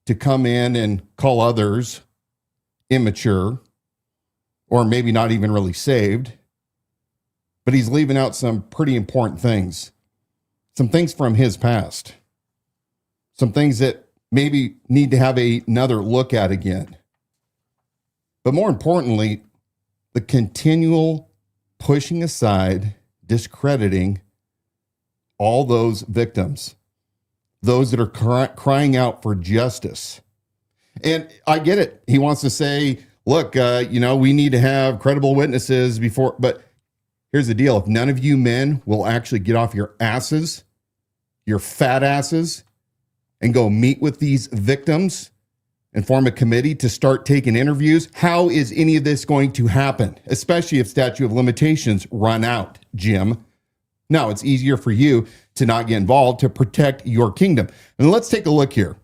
to come in and call others immature or maybe not even really saved. But he's leaving out some pretty important things. Some things from his past. Some things that maybe need to have another look at again. But more importantly, the continual pushing aside, discrediting all those victims. those that are crying out for justice. And I get it. He wants to say, look, we need to have credible witnesses before, but here's the deal. If none of you men will actually get off your asses, your fat asses, and go meet with these victims and form a committee to start taking interviews, how is any of this going to happen? Especially if statute of limitations run out, Jim. No, it's easier for you to not get involved to protect your kingdom. And let's take a look here.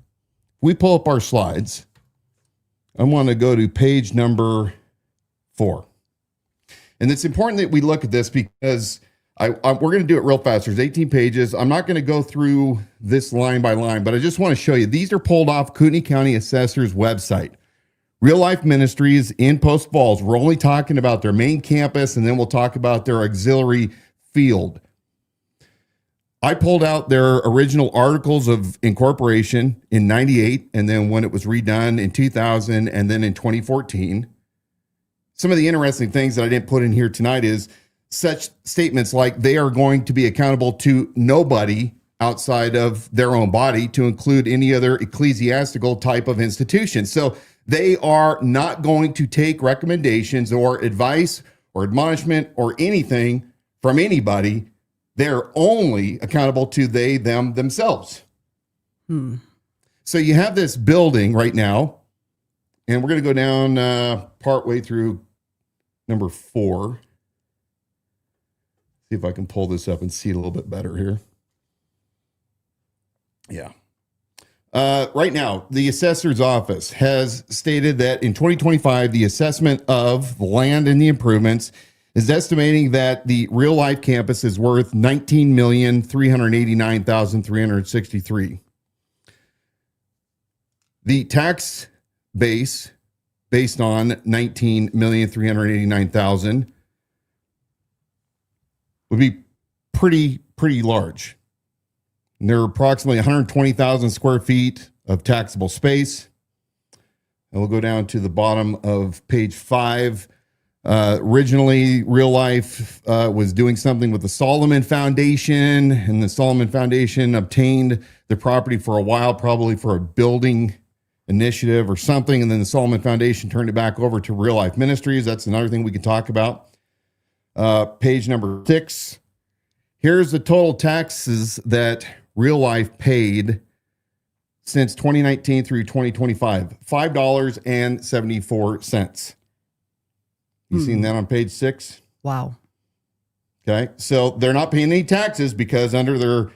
We pull up our slides. I want to go to page number 4. And it's important that we look at this because we're going to do it real fast. There's 18 pages. I'm not going to go through this line by line, but I just want to show you. These are pulled off Kootenai County Assessor's website. Real Life Ministries in Post Falls. We're only talking about their main campus, and then we'll talk about their auxiliary field. I pulled out their original articles of incorporation in 98, and then when it was redone in 2000, and then in 2014. Some of the interesting things that I didn't put in here tonight is such statements like they are going to be accountable to nobody outside of their own body, to include any other ecclesiastical type of institution. So they are not going to take recommendations or advice or admonishment or anything from anybody. They're only accountable to them, themselves. So you have this building right now, and we're going to go down partway through number 4. See if I can pull this up and see it a little bit better here. Yeah. Right now, the assessor's office has stated that in 2025, the assessment of the land and the improvements is estimating that the Real Life campus is worth $19,389,363. The tax base, based on $19,389,000, would be pretty large. And there are approximately 120,000 square feet of taxable space. And we'll go down to the bottom of page 5. Originally, Real Life was doing something with the Solomon Foundation, and the Solomon Foundation obtained the property for a while, probably for a building initiative or something, and then the Solomon Foundation turned it back over to Real Life Ministries. That's another thing we could talk about. Page number 6. Here's the total taxes that Real Life paid since 2019 through 2025, $5.74. You seen that on page 6? Wow. Okay. So they're not paying any taxes because under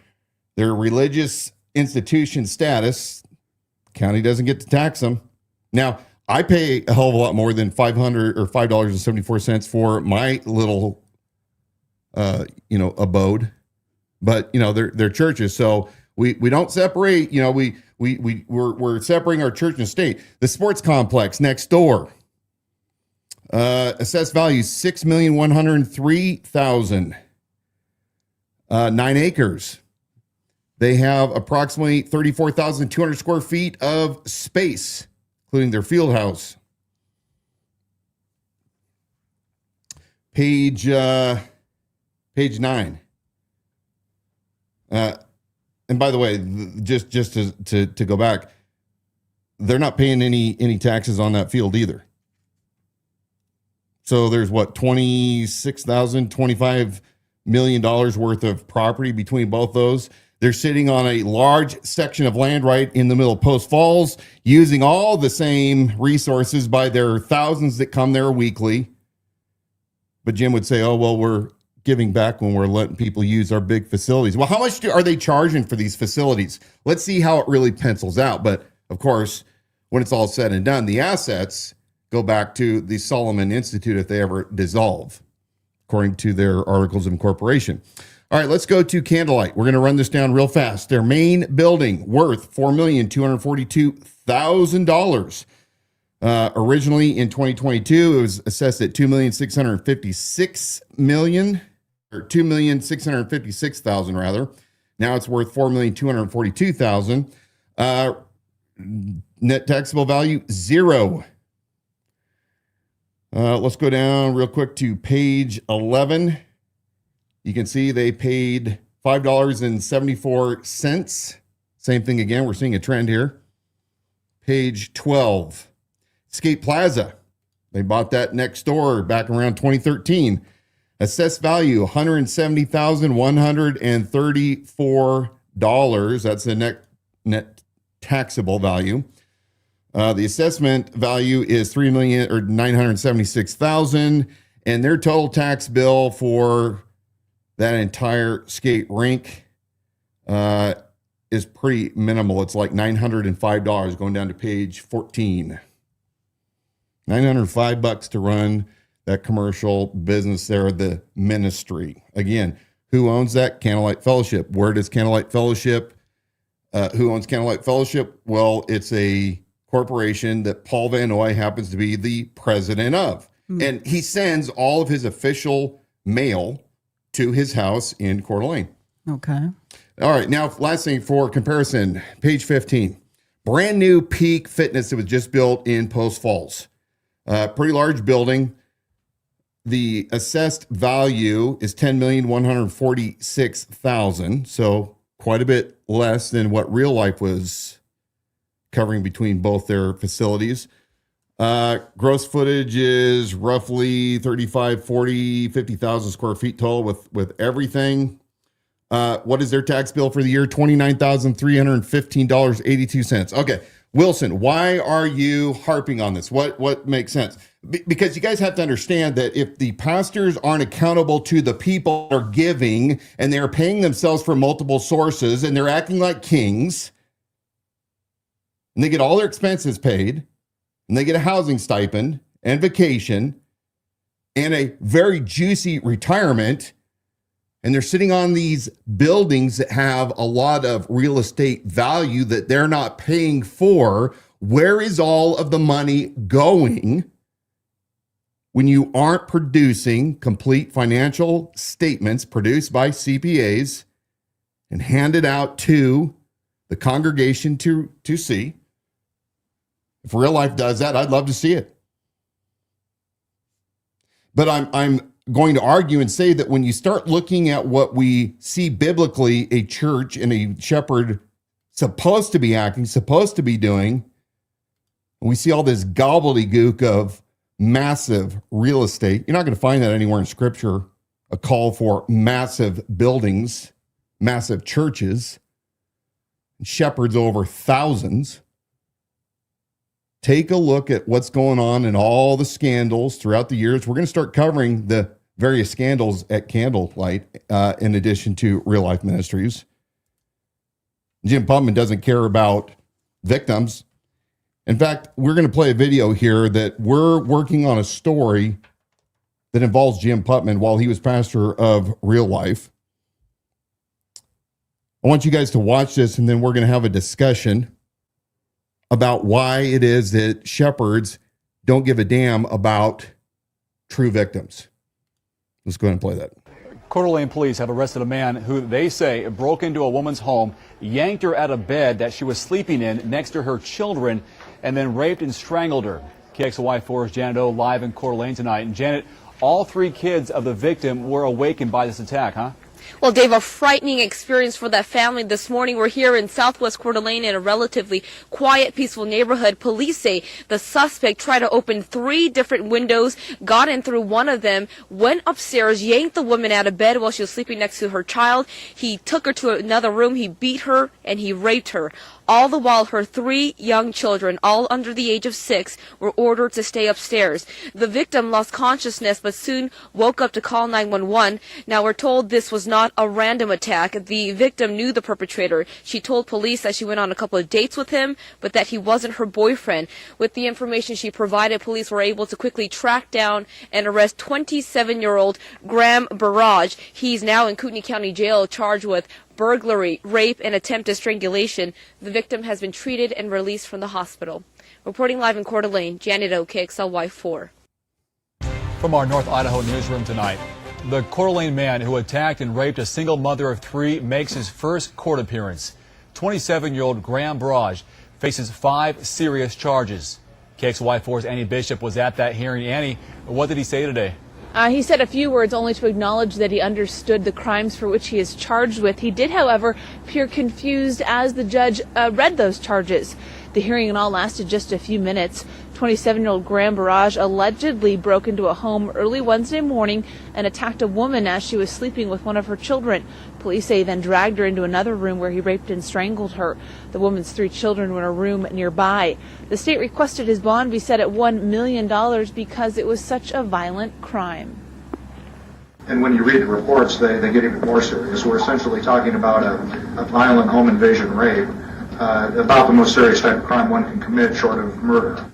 their religious institution status, county doesn't get to tax them. Now, I pay a hell of a lot more than $5.74 for my little abode, but they're churches. So we don't separate, we're separating our church and state. The sports complex next door, assessed value $6,103,000. 9 acres. They have approximately 34,200 square feet of space, including their field house. Page 9. And by the way, just to go back, they're not paying any taxes on that field either. So there's $25 million worth of property between both those. They're sitting on a large section of land right in the middle of Post Falls, using all the same resources by their thousands that come there weekly. But Jim would say, oh, well, we're giving back when we're letting people use our big facilities. Well, how much are they charging for these facilities? Let's see how it really pencils out. But of course, when it's all said and done, the assets go back to the Solomon Institute if they ever dissolve, according to their articles of incorporation. All right, let's go to Candlelight. We're going to run this down real fast. Their main building worth $4,242,000. Originally in 2022, it was assessed at $2,656,000 rather. Now it's worth $4,242,000. Net taxable value, 0. Let's go down real quick to page 11. You can see they paid $5.74 Same thing again. We're seeing a trend here. Page 12. Skate Plaza. They bought that next door back around 2013. Assessed value, $170,134. That's the net taxable value. The assessment value is $3,976,000, and their total tax bill for that entire skate rink is pretty minimal. It's like $905, going down to page 14. $905 to run that commercial business there, the ministry. Again, who owns that? Candlelight Fellowship. Where does Candlelight Fellowship, who owns Candlelight Fellowship? Well, it's a corporation that Paul Van Noy happens to be the president of. And he sends all of his official mail to his house in Coeur d'Alene. Okay. All right. Now, last thing for comparison, page 15. Brand new Peak Fitness that was just built in Post Falls. Pretty large building. The assessed value is $10,146,000. So quite a bit less than what Real Life was covering between both their facilities. Gross footage is roughly 35, 40, 50,000 square feet total with everything. What is their tax bill for the year? $29,315.82. Okay. Wilson, why are you harping on this? What makes sense? Because you guys have to understand that if the pastors aren't accountable to the people that are giving and they're paying themselves from multiple sources and they're acting like kings and they get all their expenses paid and they get a housing stipend and vacation and a very juicy retirement, and they're sitting on these buildings that have a lot of real estate value that they're not paying for, where is all of the money going when you aren't producing complete financial statements produced by CPAs and handed out to the congregation to see? If Real Life does that, I'd love to see it. But I'm going to argue and say that when you start looking at what we see biblically, a church and a shepherd supposed to be acting, supposed to be doing, and we see all this gobbledygook of massive real estate. You're not going to find that anywhere in Scripture, a call for massive buildings, massive churches, shepherds over thousands. Take a look at what's going on in all the scandals throughout the years. We're going to start covering the various scandals at Candlelight, in addition to Real Life Ministries. Jim Putman doesn't care about victims. In fact, we're going to play a video here that we're working on a story that involves Jim Putman while he was pastor of Real Life. I want you guys to watch this, and then we're going to have a discussion about why it is that shepherds don't give a damn about true victims. Let's go ahead and play that. Coeur d'Alene police have arrested a man who they say broke into a woman's home, yanked her out of bed that she was sleeping in next to her children, and then raped and strangled her. KXLY4's Janet O live in Coeur d'Alene tonight. And Janet, all three kids of the victim were awakened by this attack, huh? Well, Dave, a frightening experience for that family this morning. We're here in southwest Coeur d'Alene in a relatively quiet, peaceful neighborhood. Police say the suspect tried to open 3 different windows, got in through one of them, went upstairs, yanked the woman out of bed while she was sleeping next to her child. He took her to another room, he beat her, and he raped her. All the while, her 3 young children, all under the age of 6, were ordered to stay upstairs. The victim lost consciousness but soon woke up to call 911. Now, we're told this was not a random attack. The victim knew the perpetrator. She told police that she went on a couple of dates with him, but that he wasn't her boyfriend. With the information she provided, police were able to quickly track down and arrest 27-year-old Graham Barrage. He's now in Kootenai County Jail charged with burglary, rape, and attempted strangulation. The victim has been treated and released from the hospital. Reporting live in Coeur d'Alene, Janet O, KXLY4. From our North Idaho newsroom tonight, the Coeur d'Alene man who attacked and raped a single mother of 3 makes his first court appearance. 27-year-old Graham Barrage faces 5 serious charges. KXLY4's Annie Bishop was at that hearing. Annie, what did he say today? He said a few words only to acknowledge that he understood the crimes for which he is charged with. He did, however, appear confused as the judge read those charges. The hearing in all lasted just a few minutes. 27-year-old Graham Barrage allegedly broke into a home early Wednesday morning and attacked a woman as she was sleeping with one of her children. Police say he then dragged her into another room where he raped and strangled her. The woman's 3 children were in a room nearby. The state requested his bond be set at $1 million because it was such a violent crime. And when you read the reports, they get even more serious. We're essentially talking about a violent home invasion rape, about the most serious type of crime one can commit short of murder.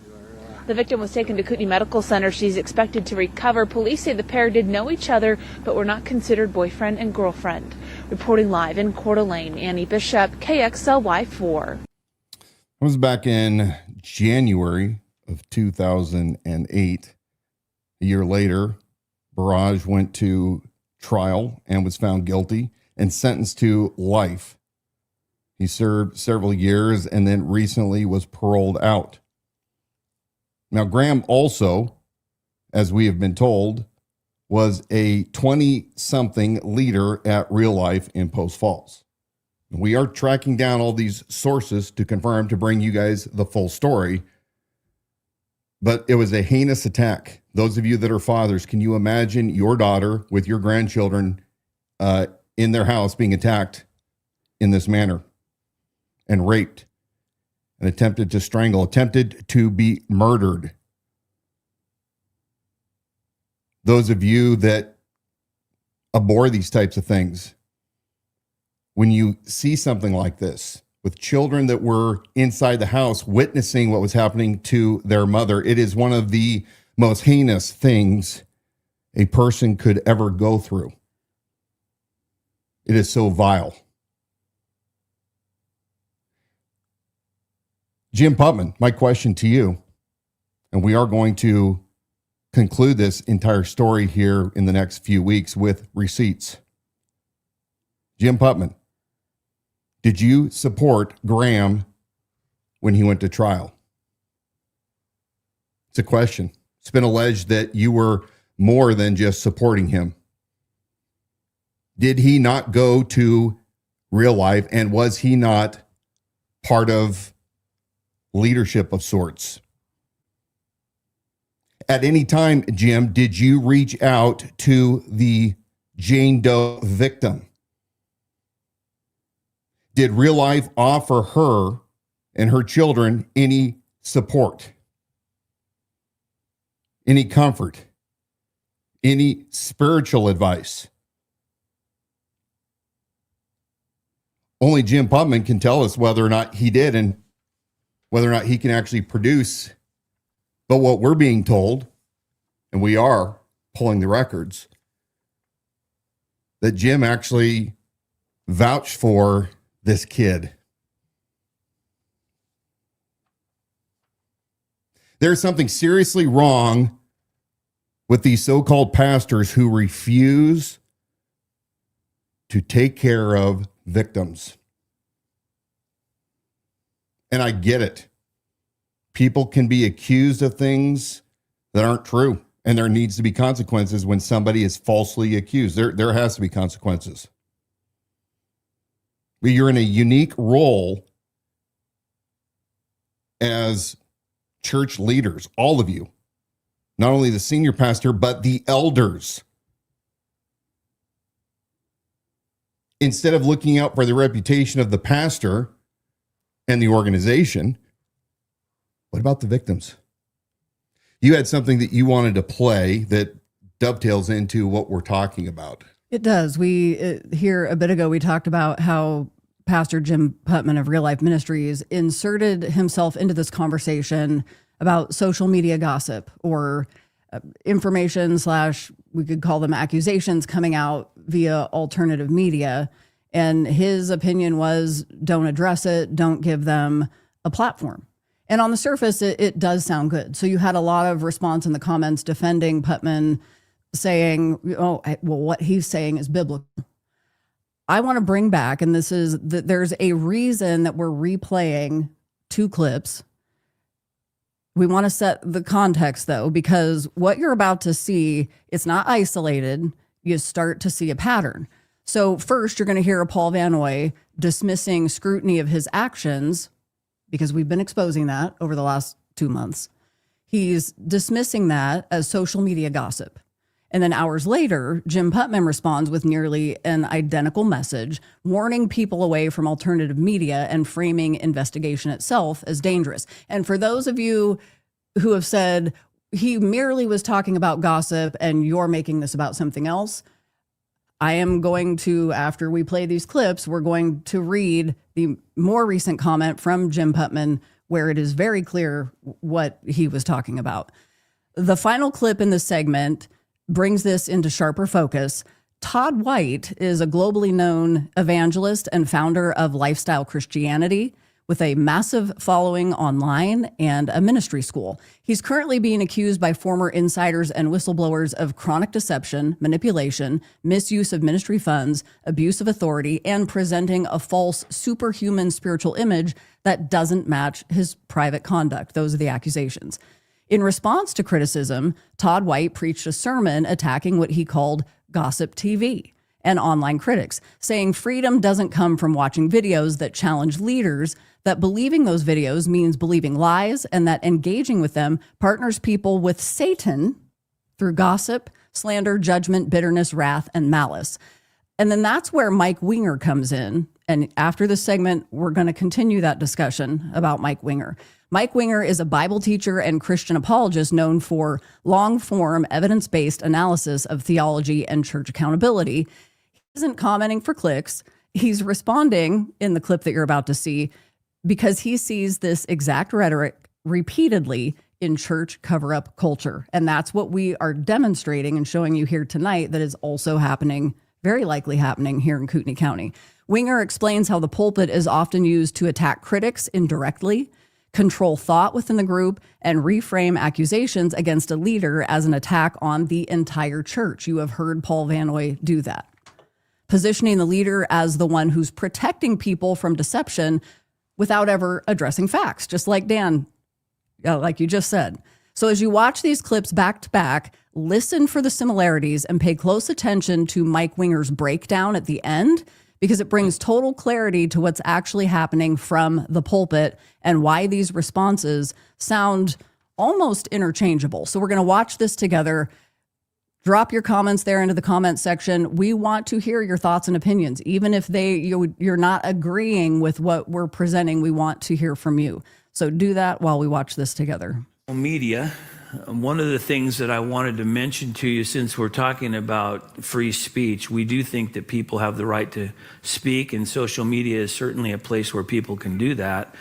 The victim was taken to Kootenai Medical Center. She's expected to recover. Police say the pair did know each other, but were not considered boyfriend and girlfriend. Reporting live in Coeur d'Alene, Annie Bishop, KXLY4. I was back in January of 2008. A year later, Barrage went to trial and was found guilty and sentenced to life. He served several years and then recently was paroled out. Now, Graham also, as we have been told, was a 20-something leader at Real Life in Post Falls. We are tracking down all these sources to confirm, to bring you guys the full story. But it was a heinous attack. Those of you that are fathers, can you imagine your daughter with your grandchildren in their house being attacked in this manner and raped and attempted to strangle, attempted to be murdered? Those of you that abhor these types of things, when you see something like this with children that were inside the house witnessing what was happening to their mother, it is one of the most heinous things a person could ever go through. It is so vile. Jim Putman, my question to you, and we are going to conclude this entire story here in the next few weeks with receipts. Jim Putman, did you support Graham when he went to trial? It's a question. It's been alleged that you were more than just supporting him. Did he not go to Real Life, and was he not part of leadership of sorts? At any time, Jim, did you reach out to the Jane Doe victim? Did Real Life offer her and her children any support, any comfort, any spiritual advice? Only Jim Putman can tell us whether or not he did and whether or not he can actually produce. But what we're being told, and we are pulling the records, that Jim actually vouched for this kid. There's something seriously wrong with these so-called pastors who refuse to take care of victims. And I get it. People can be accused of things that aren't true, and there needs to be consequences when somebody is falsely accused. There has to be consequences. But you're in a unique role as church leaders, all of you, not only the senior pastor, but the elders. Instead of looking out for the reputation of the pastor and the organization, what about the victims? You had something that you wanted to play that dovetails into what we're talking about. It does. We here a bit ago, we talked about how Pastor Jim Putman of Real Life Ministries inserted himself into this conversation about social media gossip or information / we could call them accusations coming out via alternative media. And his opinion was, don't address it, don't give them a platform. And on the surface, it does sound good. So you had a lot of response in the comments defending Putman, saying, well, what he's saying is biblical. I want to bring back, and this is that there's a reason that we're replaying 2 clips We want to set the context, though, because what you're about to see, it's not isolated. You start to see a pattern. So first, you're going to hear Paul Van Noy dismissing scrutiny of his actions, because we've been exposing that over the last 2 months. He's dismissing that as social media gossip. And then hours later, Jim Putman responds with nearly an identical message, warning people away from alternative media and framing investigation itself as dangerous. And for those of you who have said he merely was talking about gossip and you're making this about something else, I am going to, after we play these clips, we're going to read the more recent comment from Jim Putman where it is very clear what he was talking about. The final clip in this segment brings this into sharper focus. Todd White is a globally known evangelist and founder of Lifestyle Christianity with a massive following online and a ministry school. He's currently being accused by former insiders and whistleblowers of chronic deception, manipulation, misuse of ministry funds, abuse of authority, and presenting a false superhuman spiritual image that doesn't match his private conduct. Those are the accusations. In response to criticism, Todd White preached a sermon attacking what he called gossip TV and online critics, saying freedom doesn't come from watching videos that challenge leaders, that believing those videos means believing lies, and that engaging with them partners people with Satan through gossip, slander, judgment, bitterness, wrath, and malice. And then that's where Mike Winger comes in. And after this segment, we're going to continue that discussion about Mike Winger. Mike Winger is a Bible teacher and Christian apologist known for long-form, evidence-based analysis of theology and church accountability. He isn't commenting for clicks. He's responding in the clip that you're about to see because he sees this exact rhetoric repeatedly in church cover-up culture. And that's what we are demonstrating and showing you here tonight that is also happening, very likely happening here in Kootenai County. Winger explains how the pulpit is often used to attack critics indirectly, control thought within the group, and reframe accusations against a leader as an attack on the entire church. You have heard Paul Van Noy do that. Positioning the leader as the one who's protecting people from deception without ever addressing facts, just like Dan, like you just said. So as you watch these clips back to back, listen for the similarities and pay close attention to Mike Winger's breakdown at the end, because it brings total clarity to what's actually happening from the pulpit and why these responses sound almost interchangeable. So we're going to watch this together. Drop your comments there into the comment section. We want to hear your thoughts and opinions. Even if you're not agreeing with what we're presenting, we want to hear from you. So do that while we watch this together. Media. One of the things that I wanted to mention to you, since we're talking about free speech, we do think that people have the right to speak, and social media is certainly a place where people can do that.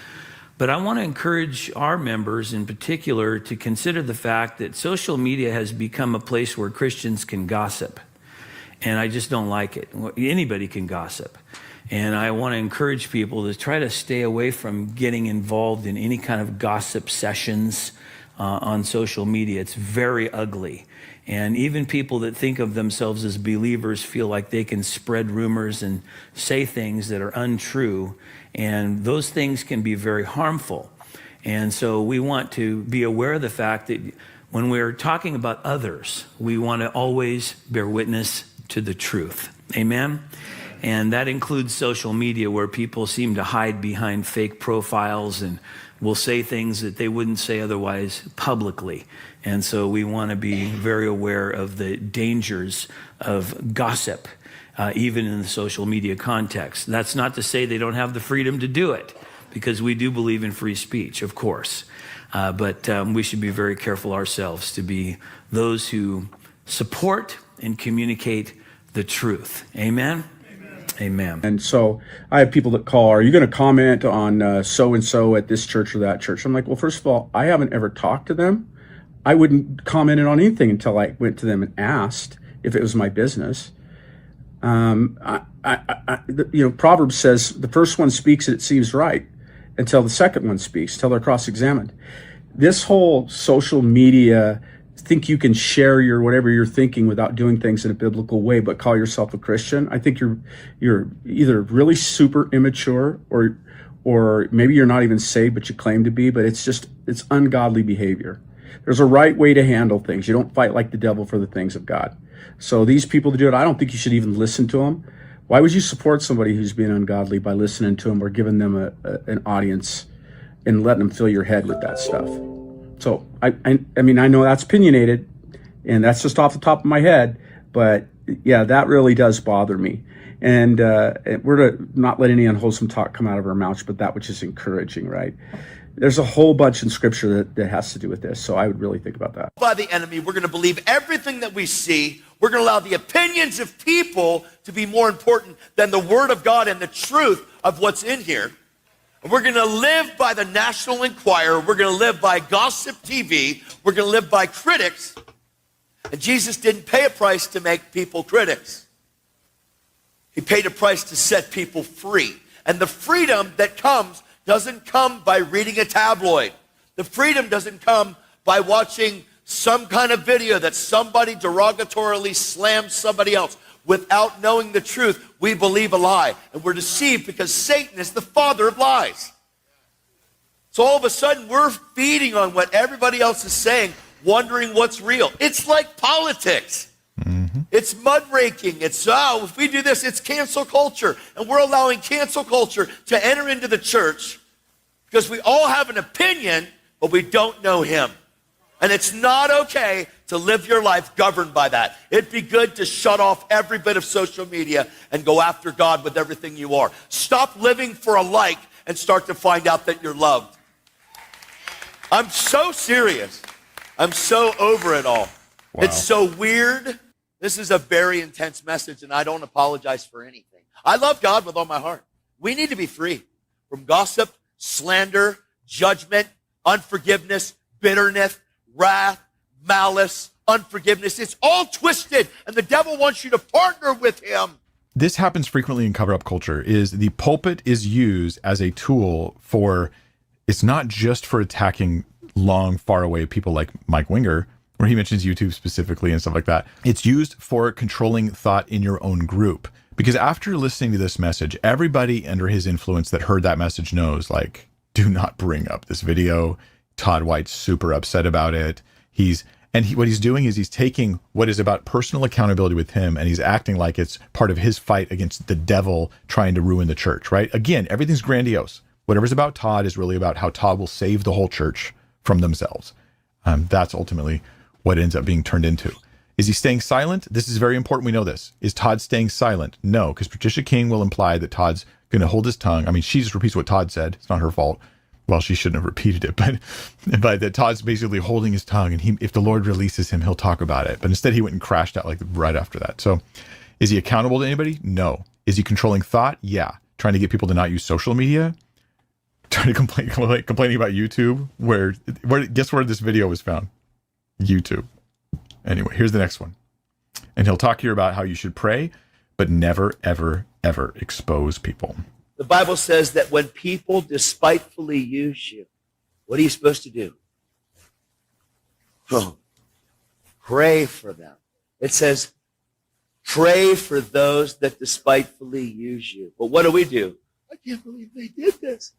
But I want to encourage our members in particular to consider the fact that social media has become a place where Christians can gossip. And I just don't like it. Anybody can gossip. And I want to encourage people to try to stay away from getting involved in any kind of gossip sessions on social media. It's very ugly. And even people that think of themselves as believers feel like they can spread rumors and say things that are untrue. And those things can be very harmful. And so we want to be aware of the fact that when we're talking about others, we want to always bear witness to the truth. Amen? And that includes social media, where people seem to hide behind fake profiles and will say things that they wouldn't say otherwise publicly. And so we want to be very aware of the dangers of gossip, even in the social media context. That's not to say they don't have the freedom to do it, because we do believe in free speech, of course. But we should be very careful ourselves to be those who support and communicate the truth. Amen? Amen. And so I have people that call, are you going to comment on so-and-so at this church or that church? I'm like, well, first of all, I haven't ever talked to them. I wouldn't comment on anything until I went to them and asked if it was my business. Proverbs says the first one speaks and it seems right until the second one speaks, till they're cross-examined. This whole social media, think you can share your whatever you're thinking without doing things in a biblical way, but call yourself a Christian. I think you're either really super immature or maybe you're not even saved, but you claim to be, but it's ungodly behavior. There's a right way to handle things. You don't fight like the devil for the things of God. So these people that do it, I don't think you should even listen to them. Why would you support somebody who's being ungodly by listening to them or giving them an audience and letting them fill your head with that stuff? So I mean, I know that's opinionated, and that's just off the top of my head, but yeah, that really does bother me. And we're to not let any unwholesome talk come out of our mouths, but that which is encouraging, right? There's a whole bunch in Scripture that has to do with this, so I would really think about that. By the enemy, we're going to believe everything that we see. We're going to allow the opinions of people to be more important than the Word of God and the truth of what's in here. And we're going to live by the National Enquirer. We're going to live by Gossip TV. We're going to live by critics. And Jesus didn't pay a price to make people critics. He paid a price to set people free. And the freedom that comes doesn't come by reading a tabloid. The freedom doesn't come by watching some kind of video that somebody derogatorily slams somebody else. Without knowing the truth, we believe a lie. And we're deceived because Satan is the father of lies. So all of a sudden, we're feeding on what everybody else is saying, wondering what's real. It's like politics. It's mud raking. It's, if we do this, it's cancel culture. And we're allowing cancel culture to enter into the church because we all have an opinion, but we don't know him. And it's not okay to live your life governed by that. It'd be good to shut off every bit of social media and go after God with everything you are. Stop living for a like and start to find out that you're loved. I'm so serious. I'm so over it all. Wow. It's so weird. This is a very intense message, and I don't apologize for anything. I love God with all my heart. We need to be free from gossip, slander, judgment, unforgiveness, bitterness, wrath, malice, unforgiveness. It's all twisted, and the devil wants you to partner with him. This happens frequently in cover-up culture, is the pulpit is used as a tool for, it's not just for attacking long, far away people like Mike Winger, where he mentions YouTube specifically and stuff like that. It's used for controlling thought in your own group. Because after listening to this message, everybody under his influence that heard that message knows, like, do not bring up this video. Todd White's super upset about it. What he's doing is he's taking what is about personal accountability with him, and he's acting like it's part of his fight against the devil trying to ruin the church, right? Again, everything's grandiose. Whatever's about Todd is really about how Todd will save the whole church from themselves. That's ultimately what ends up being turned into. Is he staying silent? This is very important. We know this. Is Todd staying silent? No, because Patricia King will imply that Todd's going to hold his tongue. I mean, she just repeats what Todd said. It's not her fault. Well, she shouldn't have repeated it, but that Todd's basically holding his tongue, and if the Lord releases him, he'll talk about it. But instead, he went and crashed out like right after that. So is he accountable to anybody? No. Is he controlling thought? Yeah. Trying to get people to not use social media? Trying to complaining about YouTube? Where guess where this video was found? YouTube. Anyway, here's the next one. And he'll talk here about how you should pray, but never, ever, ever expose people. The Bible says that when people despitefully use you, what are you supposed to do? Pray for them. It says, pray for those that despitefully use you. But what do? I can't believe they did this.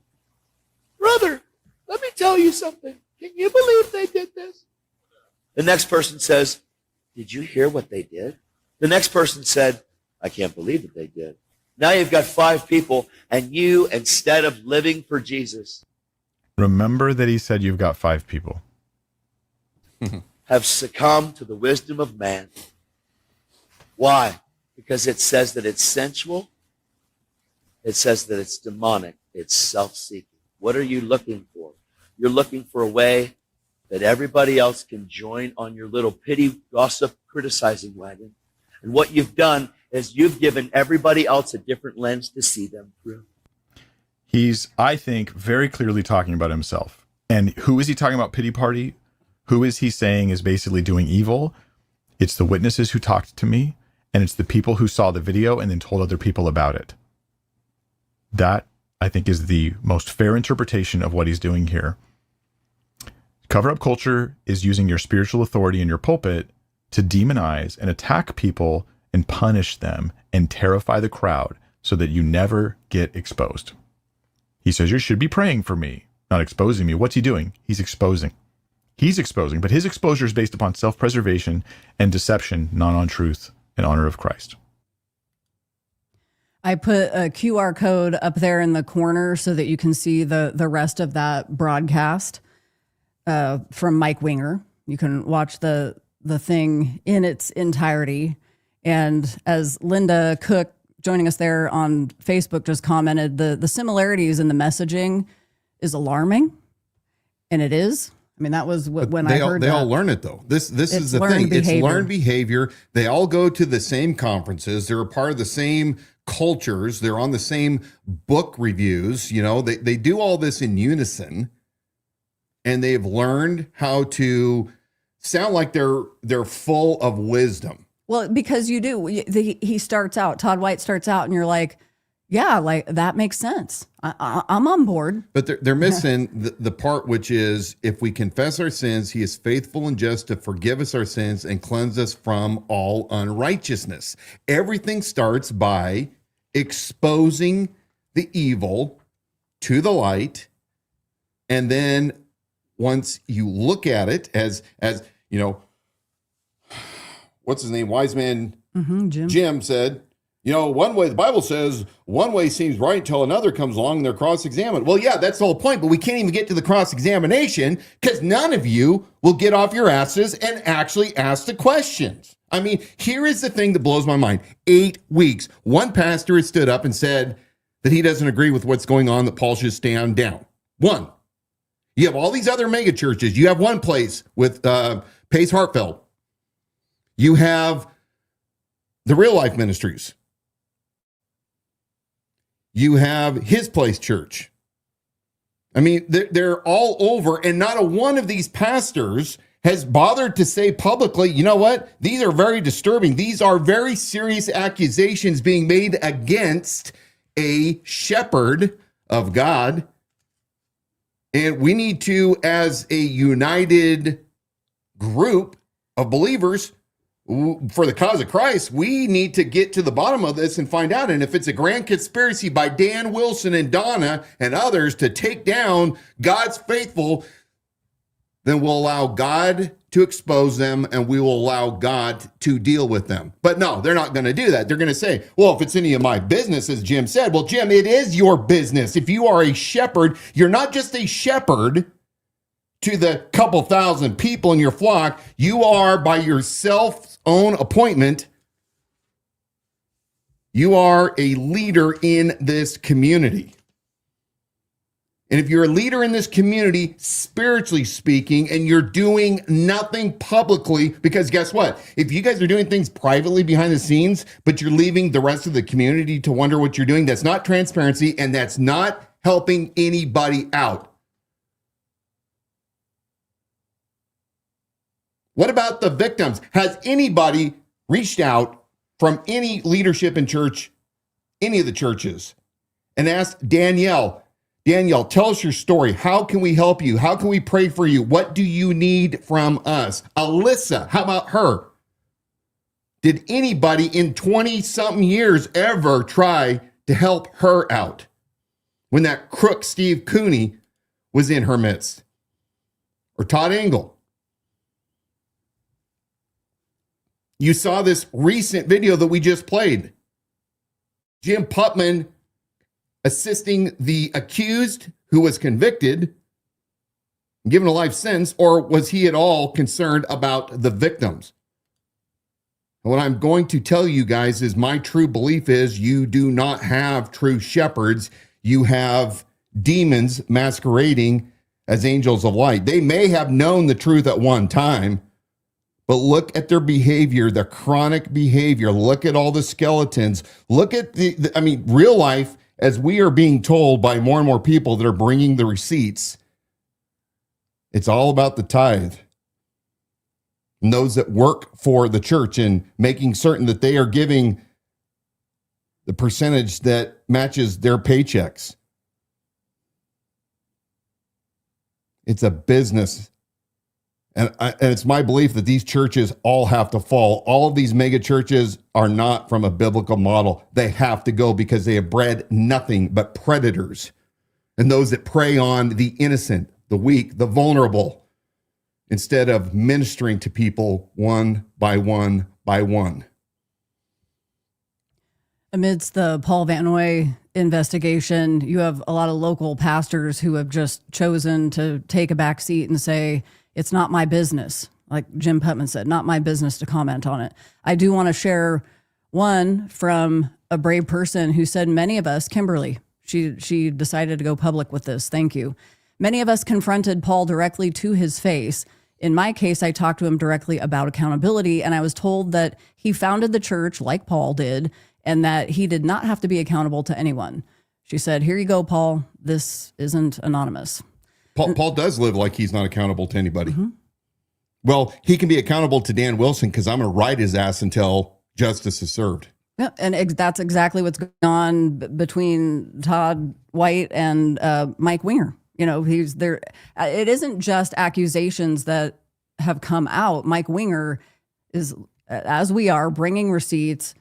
Brother, let me tell you something. Can you believe they did this? The next person says, did you hear what they did? The next person said, I can't believe that they did. Now you've got 5 people, and you, instead of living for Jesus, remember that he said you've got 5 people, have succumbed to the wisdom of man. Why? Because it says that it's sensual. It says that it's demonic. It's self-seeking. What are you looking for? You're looking for a way that everybody else can join on your little pity, gossip, criticizing wagon. And what you've done is you've given everybody else a different lens to see them through. He's, I think, very clearly talking about himself. And who is he talking about, pity party? Who is he saying is basically doing evil? It's the witnesses who talked to me, and it's the people who saw the video and then told other people about it. That, I think, is the most fair interpretation of what he's doing here. Cover-up culture is using your spiritual authority in your pulpit to demonize and attack people and punish them and terrify the crowd so that you never get exposed. He says, you should be praying for me, not exposing me. What's he doing? He's exposing. He's exposing, but his exposure is based upon self-preservation and deception, not on truth and honor of Christ. I put a QR code up there in the corner so that you can see the rest of that broadcast from Mike Winger. You can watch the thing in its entirety. And as Linda Cook, joining us there on Facebook, just commented, the similarities in the messaging is alarming. And it is. I mean, that was when I heard they that. all learn it, though. This is the thing. Behavior. It's learned behavior. They all go to the same conferences. They're a part of the same cultures. They're on the same book reviews. You know, they do all this in unison, and they've learned how to sound like they're full of wisdom. Well, because you do. He starts out, Todd White starts out, and you're like, yeah, like that makes sense. I'm on board. But they're missing the part, which is, if we confess our sins, he is faithful and just to forgive us our sins and cleanse us from all unrighteousness. Everything starts by exposing the evil to the light. And then once you look at it as you know, what's his name? Wise man Jim said, you know, one way, the Bible says one way seems right until another comes along and they're cross-examined. Well, yeah, that's the whole point, but we can't even get to the cross-examination because none of you will get off your asses and actually ask the questions. I mean, here is the thing that blows my mind. 8 weeks, one pastor has stood up and said that he doesn't agree with what's going on, that Paul should stand down. One. You have all these other mega churches. You have one place with Pace Hartfeld. You have the Real Life Ministries. You have His Place Church. I mean, they're all over, and not a one of these pastors has bothered to say publicly, you know what? These are very disturbing. These are very serious accusations being made against a shepherd of God. And we need to, as a united group of believers, for the cause of Christ, we need to get to the bottom of this and find out. And if it's a grand conspiracy by Dan Wilson and Dawna and others to take down God's faithful, then we'll allow God to expose them and we will allow God to deal with them. But no, they're not going to do that. They're going to say, well, if it's any of my business, as Jim said, well, Jim, it is your business. If you are a shepherd, you're not just a shepherd to the couple thousand people in your flock. You are, by yourself's own appointment, you are a leader in this community. And if you're a leader in this community, spiritually speaking, and you're doing nothing publicly, because guess what? If you guys are doing things privately behind the scenes, but you're leaving the rest of the community to wonder what you're doing, that's not transparency, and that's not helping anybody out. What about the victims? Has anybody reached out from any leadership in church, any of the churches, and asked Danielle, tell us your story. How can we help you? How can we pray for you? What do you need from us? Alyssa, how about her? Did anybody in 20-something years ever try to help her out when that crook Steve Cooney was in her midst? Or Todd Engel? You saw this recent video that we just played. Jim Putman assisting the accused who was convicted, given a life sentence, or was he at all concerned about the victims? And what I'm going to tell you guys is my true belief is you do not have true shepherds. You have demons masquerading as angels of light. They may have known the truth at one time, but look at their behavior, the chronic behavior. Look at all the skeletons. Look at real life, as we are being told by more and more people that are bringing the receipts. It's all about the tithe. And those that work for the church and making certain that they are giving the percentage that matches their paychecks. It's a business. And it's my belief that these churches all have to fall. All of these mega churches are not from a biblical model. They have to go because they have bred nothing but predators. and those that prey on the innocent, the weak, the vulnerable, instead of ministering to people one by one by one. Amidst the Paul Van Noy investigation, you have a lot of local pastors who have just chosen to take a back seat and say, it's not my business. Like Jim Putman said, not my business to comment on it. I do want to share one from a brave person who said, many of us, Kimberly, she decided to go public with this. Thank you. Many of us confronted Paul directly to his face. In my case, I talked to him directly about accountability, and I was told that he founded the church like Paul did, and that he did not have to be accountable to anyone. She said, here you go, Paul. This isn't anonymous. Paul does live like he's not accountable to anybody. Well, he can be accountable to Dan Wilson because I'm going to ride his ass until justice is served. Yeah, and that's exactly what's going on between Todd White and Mike Winger. You know, he's there. It isn't just accusations that have come out. Mike Winger is, as we are, bringing receipts,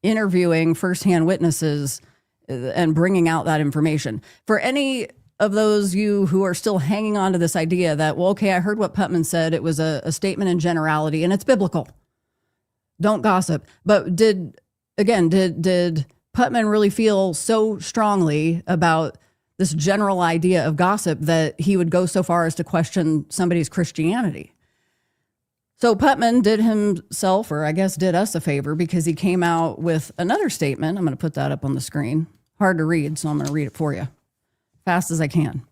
interviewing firsthand witnesses, and bringing out that information. For any of those you who are still hanging on to this idea that, well, okay, I heard what Putman said. It was a statement in generality, and it's biblical. Don't gossip. But did Putman really feel so strongly about this general idea of gossip that he would go so far as to question somebody's Christianity? So Putman did himself, or I guess did us, a favor, because he came out with another statement. I'm going to put that up on the screen. Hard to read, so I'm going to read it for you fast as I can.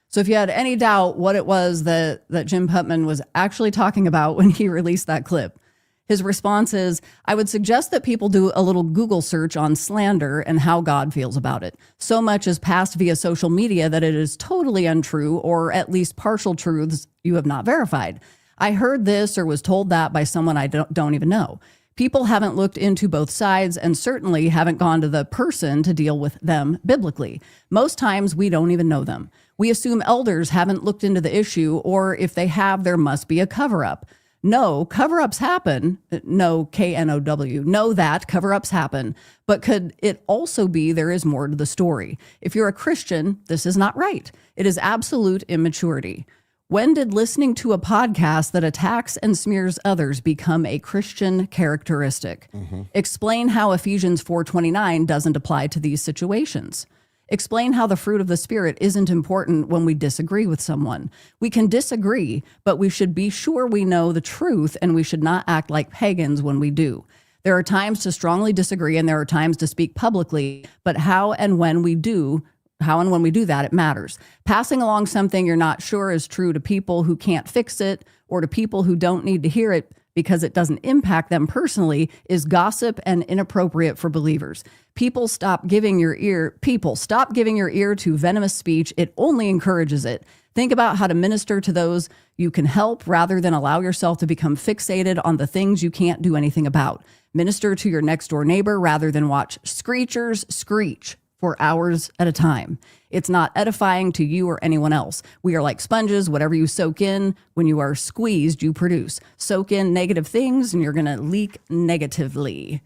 So if you had any doubt what it was that Jim Putman was actually talking about when he released that clip, his response is, I would suggest that people do a little Google search on slander and how God feels about it. So much is passed via social media that it is totally untrue, or at least partial truths you have not verified. I heard this or was told that by someone I don't even know. People haven't looked into both sides and certainly haven't gone to the person to deal with them biblically. Most times we don't even know them. We assume elders haven't looked into the issue, or if they have, there must be a cover-up. No, cover-ups happen. No, K-N-O-W. Know that cover-ups happen. But could it also be there is more to the story? If you're a Christian, this is not right. It is absolute immaturity. When did listening to a podcast that attacks and smears others become a Christian characteristic? Explain how Ephesians 4:29 doesn't apply to these situations. Explain how the fruit of the Spirit isn't important when we disagree with someone. We can disagree, but we should be sure we know the truth, and we should not act like pagans when we do. There are times to strongly disagree, and there are times to speak publicly, but how and when we do that, it matters. Passing along something you're not sure is true to people who can't fix it, or to people who don't need to hear it because it doesn't impact them personally, is gossip and inappropriate for believers. People, stop giving your ear to venomous speech. It only encourages it. Think about how to minister to those you can help rather than allow yourself to become fixated on the things you can't do anything about. Minister to your next door neighbor rather than watch screechers screech for hours at a time. It's not edifying to you or anyone else. We are like sponges. Whatever you soak in, when you are squeezed, you produce. Soak in negative things and you're going to leak negatively.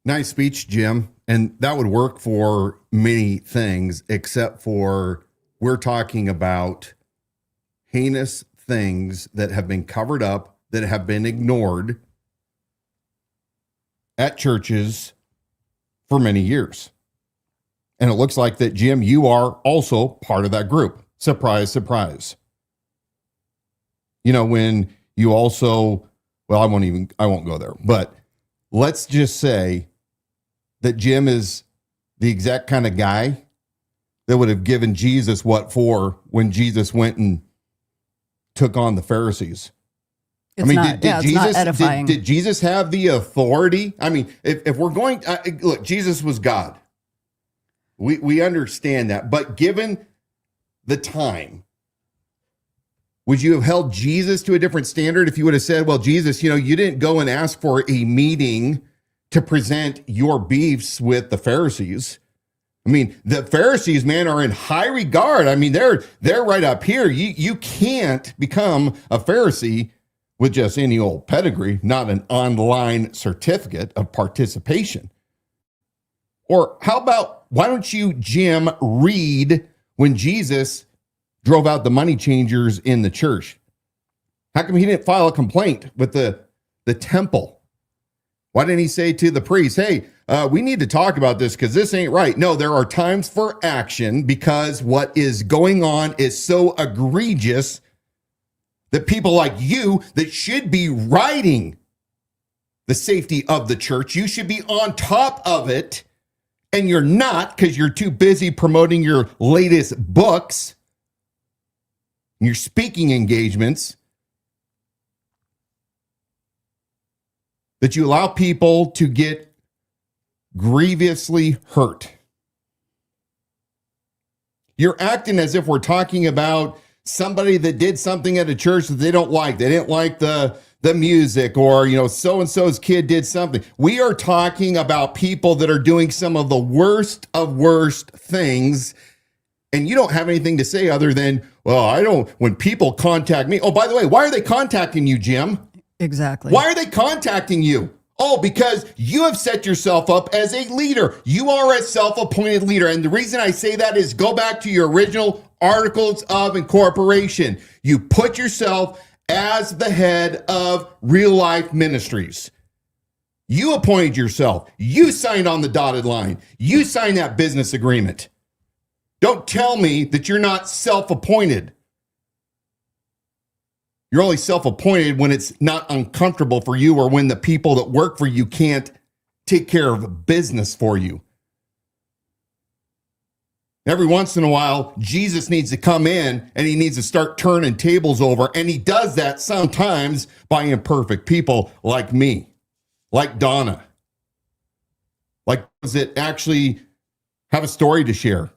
Nice speech, Jim. And that would work for many things, except for we're talking about heinous things that have been covered up, that have been ignored at churches for many years. And it looks like that, Jim, you are also part of that group. Surprise, surprise. You know, when you also, well, I won't go there, but let's just say that Jim is the exact kind of guy that would have given Jesus what for when Jesus went and took on the Pharisees. Did Jesus have the authority? I mean, if we're going, look, Jesus was God. We understand that. But given the time, would you have held Jesus to a different standard if you would have said, well, Jesus, you didn't go and ask for a meeting to present your beefs with the Pharisees? I mean, the Pharisees, man, are in high regard. I mean, they're right up here. You can't become a Pharisee with just any old pedigree, not an online certificate of participation. Or how about why don't you, Jim, read when Jesus drove out the money changers in the church? How come he didn't file a complaint with the temple? Why didn't he say to the priest, hey, we need to talk about this because this ain't right? No, there are times for action because what is going on is so egregious that people like you that should be writing the safety of the church, you should be on top of it, and you're not because you're too busy promoting your latest books, your speaking engagements, that you allow people to get grievously hurt. You're acting as if we're talking about somebody that did something at a church that they don't like. They didn't like the music, or, so-and-so's kid did something. We are talking about people that are doing some of the worst of worst things, and you don't have anything to say other than, well, when people contact me. Oh, by the way, why are they contacting you, Jim? Exactly. Why are they contacting you? Oh, because you have set yourself up as a leader. You are a self-appointed leader. And the reason I say that is go back to your original articles of incorporation. You put yourself as the head of Real Life Ministries. You appointed yourself. You signed on the dotted line. You signed that business agreement. Don't tell me that you're not self-appointed. You're only self-appointed when it's not uncomfortable for you, or when the people that work for you can't take care of business for you. Every once in a while, Jesus needs to come in and he needs to start turning tables over. And he does that sometimes by imperfect people like me, like Dawna, like those that actually have a story to share.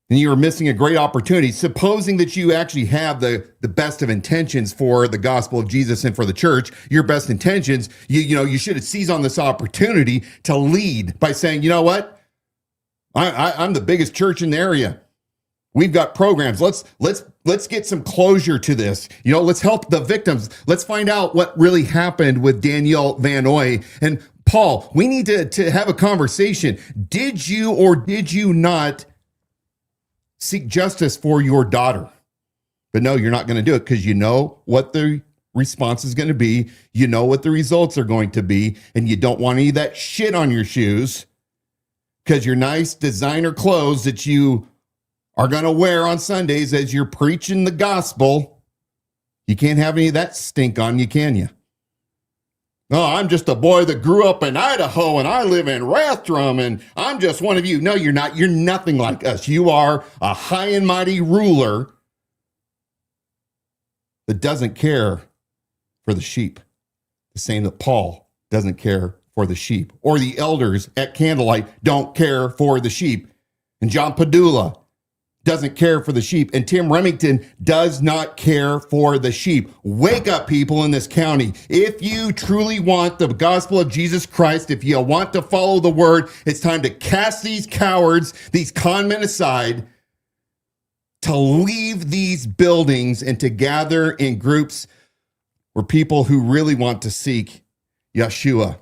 And you are missing a great opportunity. Supposing that you actually have the best of intentions for the gospel of Jesus and for the church, your best intentions, you should have seized on this opportunity to lead by saying, you know what? I'm the biggest church in the area. We've got programs. Let's get some closure to this. Let's help the victims. Let's find out what really happened with Danielle Van Noy. And Paul, we need to have a conversation. Did you or did you not seek justice for your daughter? But no, you're not going to do it because you know what the response is going to be. You know what the results are going to be. And you don't want any of that shit on your shoes because your nice designer clothes that you are going to wear on Sundays as you're preaching the gospel, you can't have any of that stink on you, can you? No, I'm just a boy that grew up in Idaho and I live in Rathdrum and I'm just one of you. No, you're not. You're nothing like us. You are a high and mighty ruler that doesn't care for the sheep. The same that Paul doesn't care for the sheep, or the elders at Candlelight don't care for the sheep. And John Padula doesn't care for the sheep. And Tim Remington does not care for the sheep. Wake up, people in this county. If you truly want the gospel of Jesus Christ, if you want to follow the word, it's time to cast these cowards, these con men aside, to leave these buildings and to gather in groups where people who really want to seek Yeshua,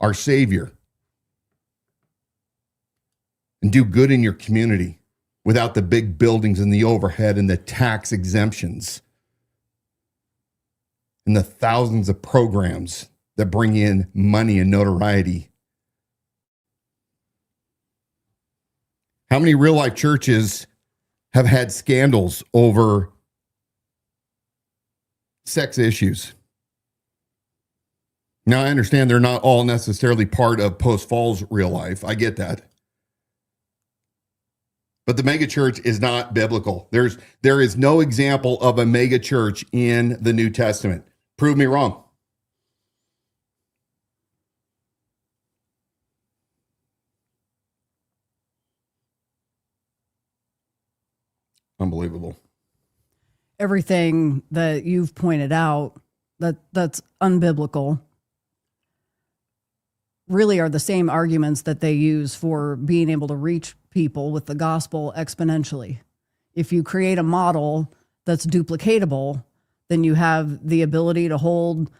our Savior, and do good in your community without the big buildings and the overhead and the tax exemptions and the thousands of programs that bring in money and notoriety. How many real life churches have had scandals over sex issues? Now, I understand they're not all necessarily part of Post Falls real life. I get that. But the mega church is not biblical. There is no example of a mega church in the New Testament. Prove me wrong. Unbelievable. Everything that you've pointed out that's unbiblical really are the same arguments that they use for being able to reach people with the gospel exponentially. If you create a model that's duplicatable, then you have the ability to hold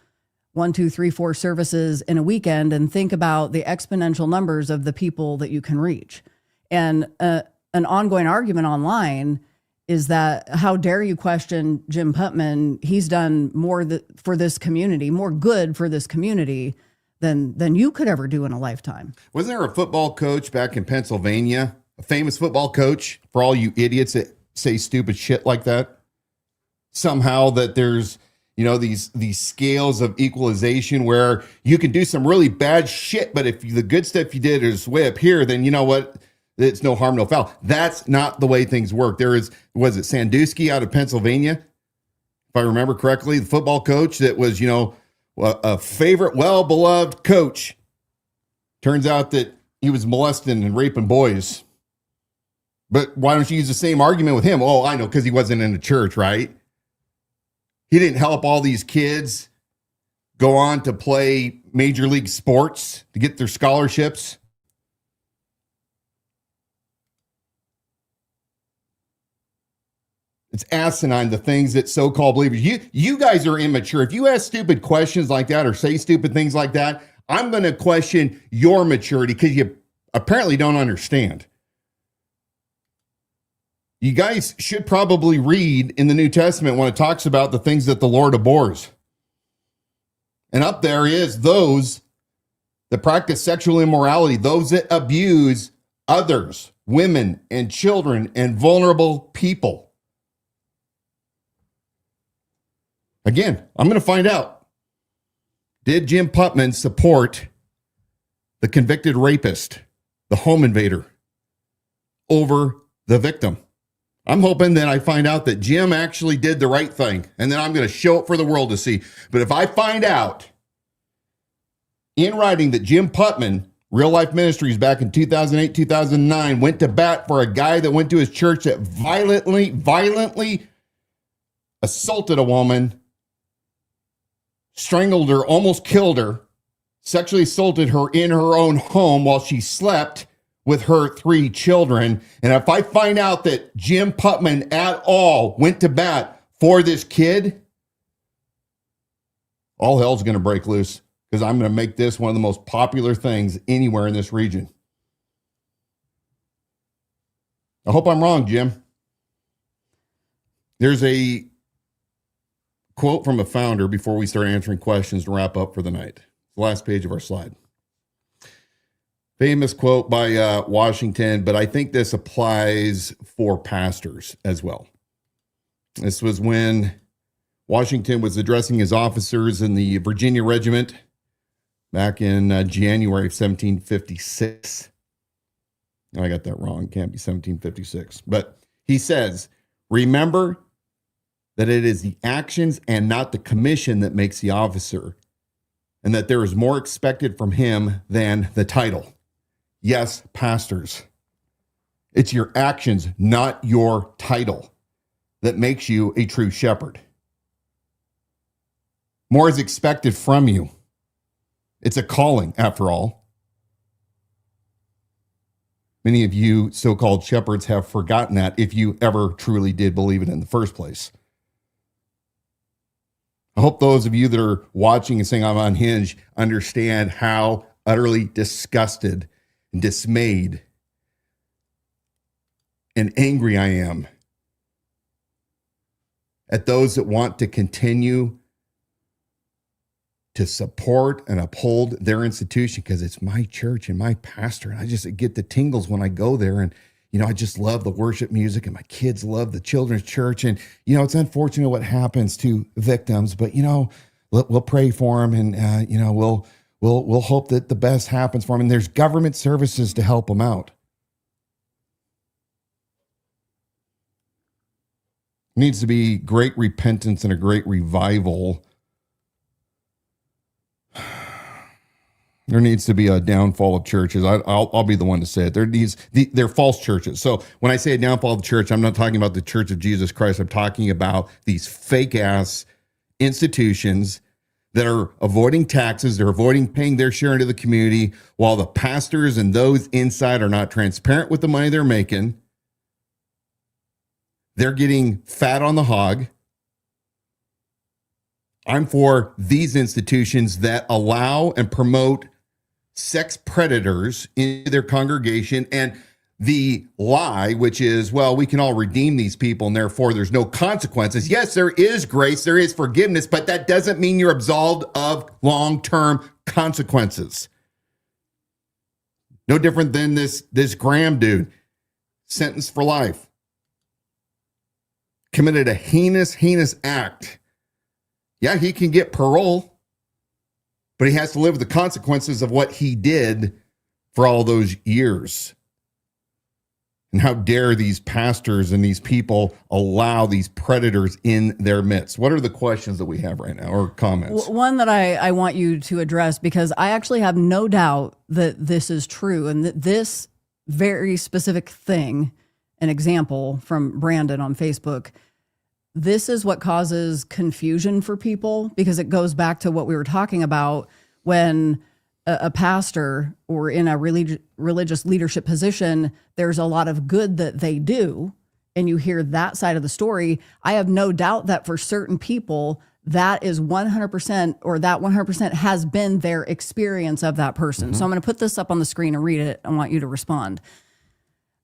1, 2, 3, 4 services in a weekend and think about the exponential numbers of the people that you can reach. And an ongoing argument online is that how dare you question Jim Putman? He's done more for this community, more good for this community than you could ever do in a lifetime. Wasn't there a football coach back in Pennsylvania, a famous football coach, for all you idiots that say stupid shit like that? Somehow that there's, these scales of equalization where you can do some really bad shit, but if the good stuff you did is way up here, then you know what? It's no harm, no foul. That's not the way things work. Was it Sandusky out of Pennsylvania? If I remember correctly, the football coach that was, a favorite, well-beloved coach. Turns out that he was molesting and raping boys. But why don't you use the same argument with him? Oh, I know, because he wasn't in a church, right? He didn't help all these kids go on to play major league sports to get their scholarships. It's asinine, the things that so-called believers, you guys are immature. If you ask stupid questions like that or say stupid things like that, I'm going to question your maturity because you apparently don't understand. You guys should probably read in the New Testament when it talks about the things that the Lord abhors. And up there is those that practice sexual immorality, those that abuse others, women and children and vulnerable people. Again, I'm going to find out. Did Jim Putman support the convicted rapist, the home invader, over the victim? I'm hoping that I find out that Jim actually did the right thing, and then I'm going to show it for the world to see. But if I find out in writing that Jim Putman, Real Life Ministries back in 2008, 2009, went to bat for a guy that went to his church that violently assaulted a woman, strangled her, almost killed her, sexually assaulted her in her own home while she slept with her 3 children. And if I find out that Jim Putman at all went to bat for this kid, all hell's going to break loose because I'm going to make this one of the most popular things anywhere in this region. I hope I'm wrong, Jim. There's a quote from a founder before we start answering questions to wrap up for the night. The last page of our slide. Famous quote by Washington, but I think this applies for pastors as well. This was when Washington was addressing his officers in the Virginia Regiment back in January of 1756. I got that wrong. It can't be 1756. But he says, remember that it is the actions and not the commission that makes the officer, and that there is more expected from him than the title. Yes, pastors, it's your actions, not your title, that makes you a true shepherd. More is expected from you. It's a calling, after all. Many of you so-called shepherds have forgotten that, if you ever truly did believe it in the first place. I hope those of you that are watching and saying I'm unhinged understand how utterly disgusted and dismayed and angry I am at those that want to continue to support and uphold their institution because it's my church and my pastor. And I just get the tingles when I go there. And, I just love the worship music, and my kids love the children's church. And, it's unfortunate what happens to victims, but, we'll pray for them, and, we'll hope that the best happens for them. And there's government services to help them out. Needs to be great repentance and a great revival. There needs to be a downfall of churches. I'll be the one to say it. They're false churches. So when I say a downfall of the church, I'm not talking about the Church of Jesus Christ. I'm talking about these fake-ass institutions that are avoiding taxes. They're avoiding paying their share into the community, while the pastors and those inside are not transparent with the money they're making. They're getting fat on the hog. I'm for these institutions that allow and promote sex predators in their congregation, and the lie, which is, well, we can all redeem these people and therefore there's no consequences. Yes, there is grace, there is forgiveness, but that doesn't mean you're absolved of long-term consequences. No different than this Graham dude, sentenced for life. Committed a heinous act. Yeah, he can get parole, but he has to live with the consequences of what he did for all those years. And how dare these pastors and these people allow these predators in their midst? What are the questions that we have right now, or comments? One that I want you to address, because I actually have no doubt that this is true, and that this very specific thing, an example from Brandon on Facebook, this is what causes confusion for people, because it goes back to what we were talking about when a pastor or in a religious leadership position, there's a lot of good that they do, and you hear that side of the story. I have no doubt that for certain people, that is 100%, or that 100% has been their experience of that person. Mm-hmm. So I'm going to put this up on the screen and read it. I want you to respond.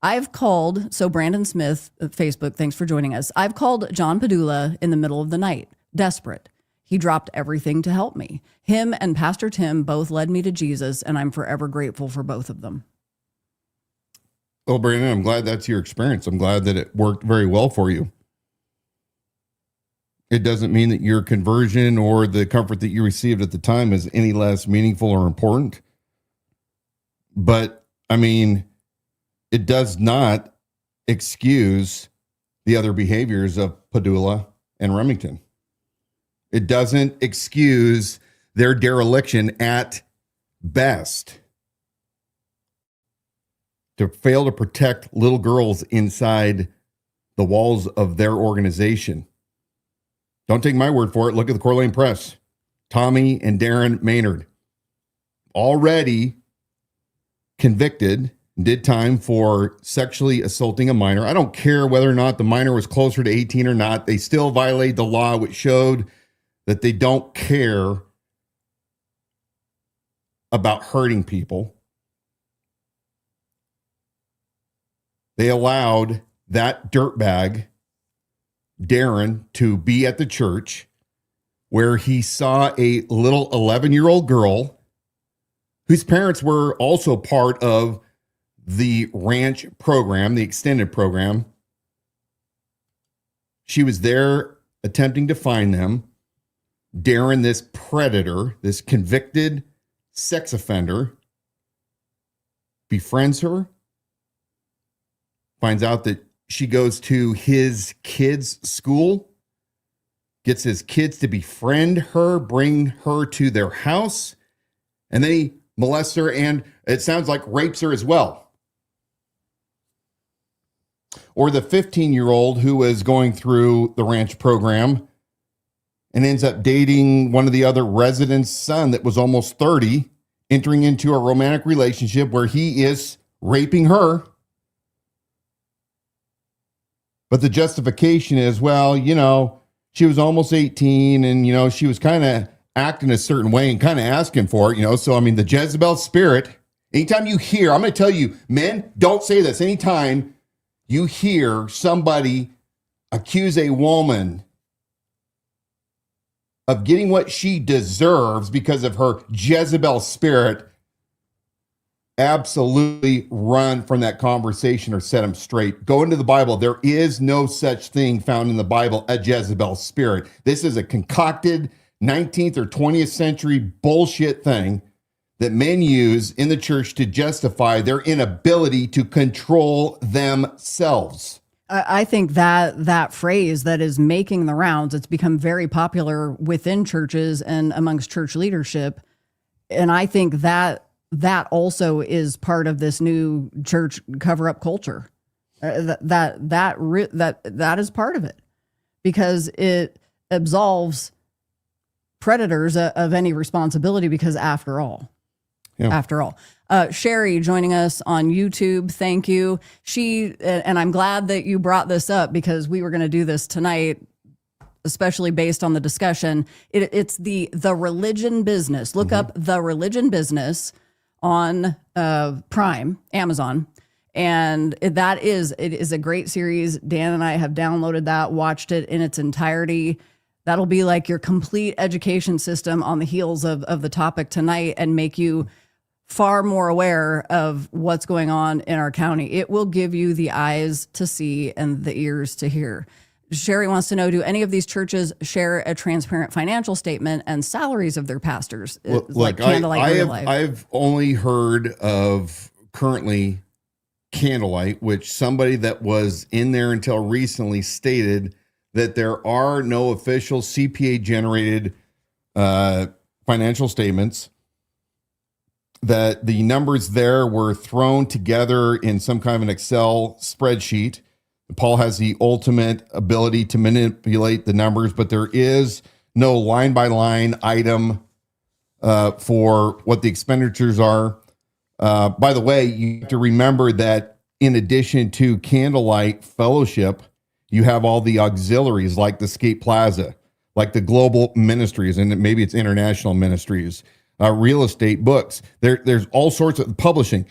I've called, so Brandon Smith, Facebook, thanks for joining us. I've called John Padula in the middle of the night, desperate. He dropped everything to help me. Him and Pastor Tim both led me to Jesus, and I'm forever grateful for both of them. Well, Brandon, I'm glad that's your experience. I'm glad that it worked very well for you. It doesn't mean that your conversion or the comfort that you received at the time is any less meaningful or important. But, I mean, it does not excuse the other behaviors of Padula and Remington. It doesn't excuse their dereliction at best to fail to protect little girls inside the walls of their organization. Don't take my word for it. Look at the Coeur d'Alene Press. Tommy and Darren Maynard already convicted, did time for sexually assaulting a minor. I don't care whether or not the minor was closer to 18 or not. They still violated the law, which showed that they don't care about hurting people. They allowed that dirtbag, Darren, to be at the church where he saw a little 11-year-old girl whose parents were also part of the ranch program, the extended program. She was there attempting to find them. Darren, this predator, this convicted sex offender, befriends her, finds out that she goes to his kids' school, gets his kids to befriend her, bring her to their house, and then he molests her and, it sounds like, rapes her as well. Or the 15-year-old who was going through the ranch program and ends up dating one of the other residents' son that was almost 30, entering into a romantic relationship where he is raping her. But the justification is, well, you know, she was almost 18 and, you know, she was kind of acting a certain way and kind of asking for it, you know. So, I mean, the Jezebel spirit, anytime you hear, I'm going to tell you, men, don't say this. Anytime you hear somebody accuse a woman of getting what she deserves because of her Jezebel spirit, absolutely run from that conversation or set them straight. Go into the Bible. There is no such thing found in the Bible, a Jezebel spirit. This is a concocted 19th or 20th century bullshit thing that men use in the church to justify their inability to control themselves. I think that phrase that is making the rounds, it's become very popular within churches and amongst church leadership. And I think that also is part of this new church cover-up culture. That is part of it, because it absolves predators of any responsibility, because after all. Sherry joining us on YouTube. Thank you. And I'm glad that you brought this up, because we were going to do this tonight. especially based on the discussion. It's the religion business. Look up The Religion Business on Prime, Amazon. And it is a great series. Dan and I have downloaded that, watched it in its entirety. That'll be like your complete education system on the heels of the topic tonight and make you far more aware of what's going on in our county. It will give you the eyes to see and the ears to hear. Sherry wants to know, do any of these churches share a transparent financial statement and salaries of their pastors? Well, Like Candlelight Real Life. I've only heard of currently Candlelight, which somebody that was in there until recently stated that there are no official CPA generated financial statements, that the numbers there were thrown together in some kind of an Excel spreadsheet. Paul has the ultimate ability to manipulate the numbers, but there is no line by line item for what the expenditures are. By the way, you have to remember that in addition to Candlelight Fellowship, you have all the auxiliaries like the Skate Plaza, like the Global Ministries, and maybe it's International Ministries, real estate, books. There's all sorts of publishing.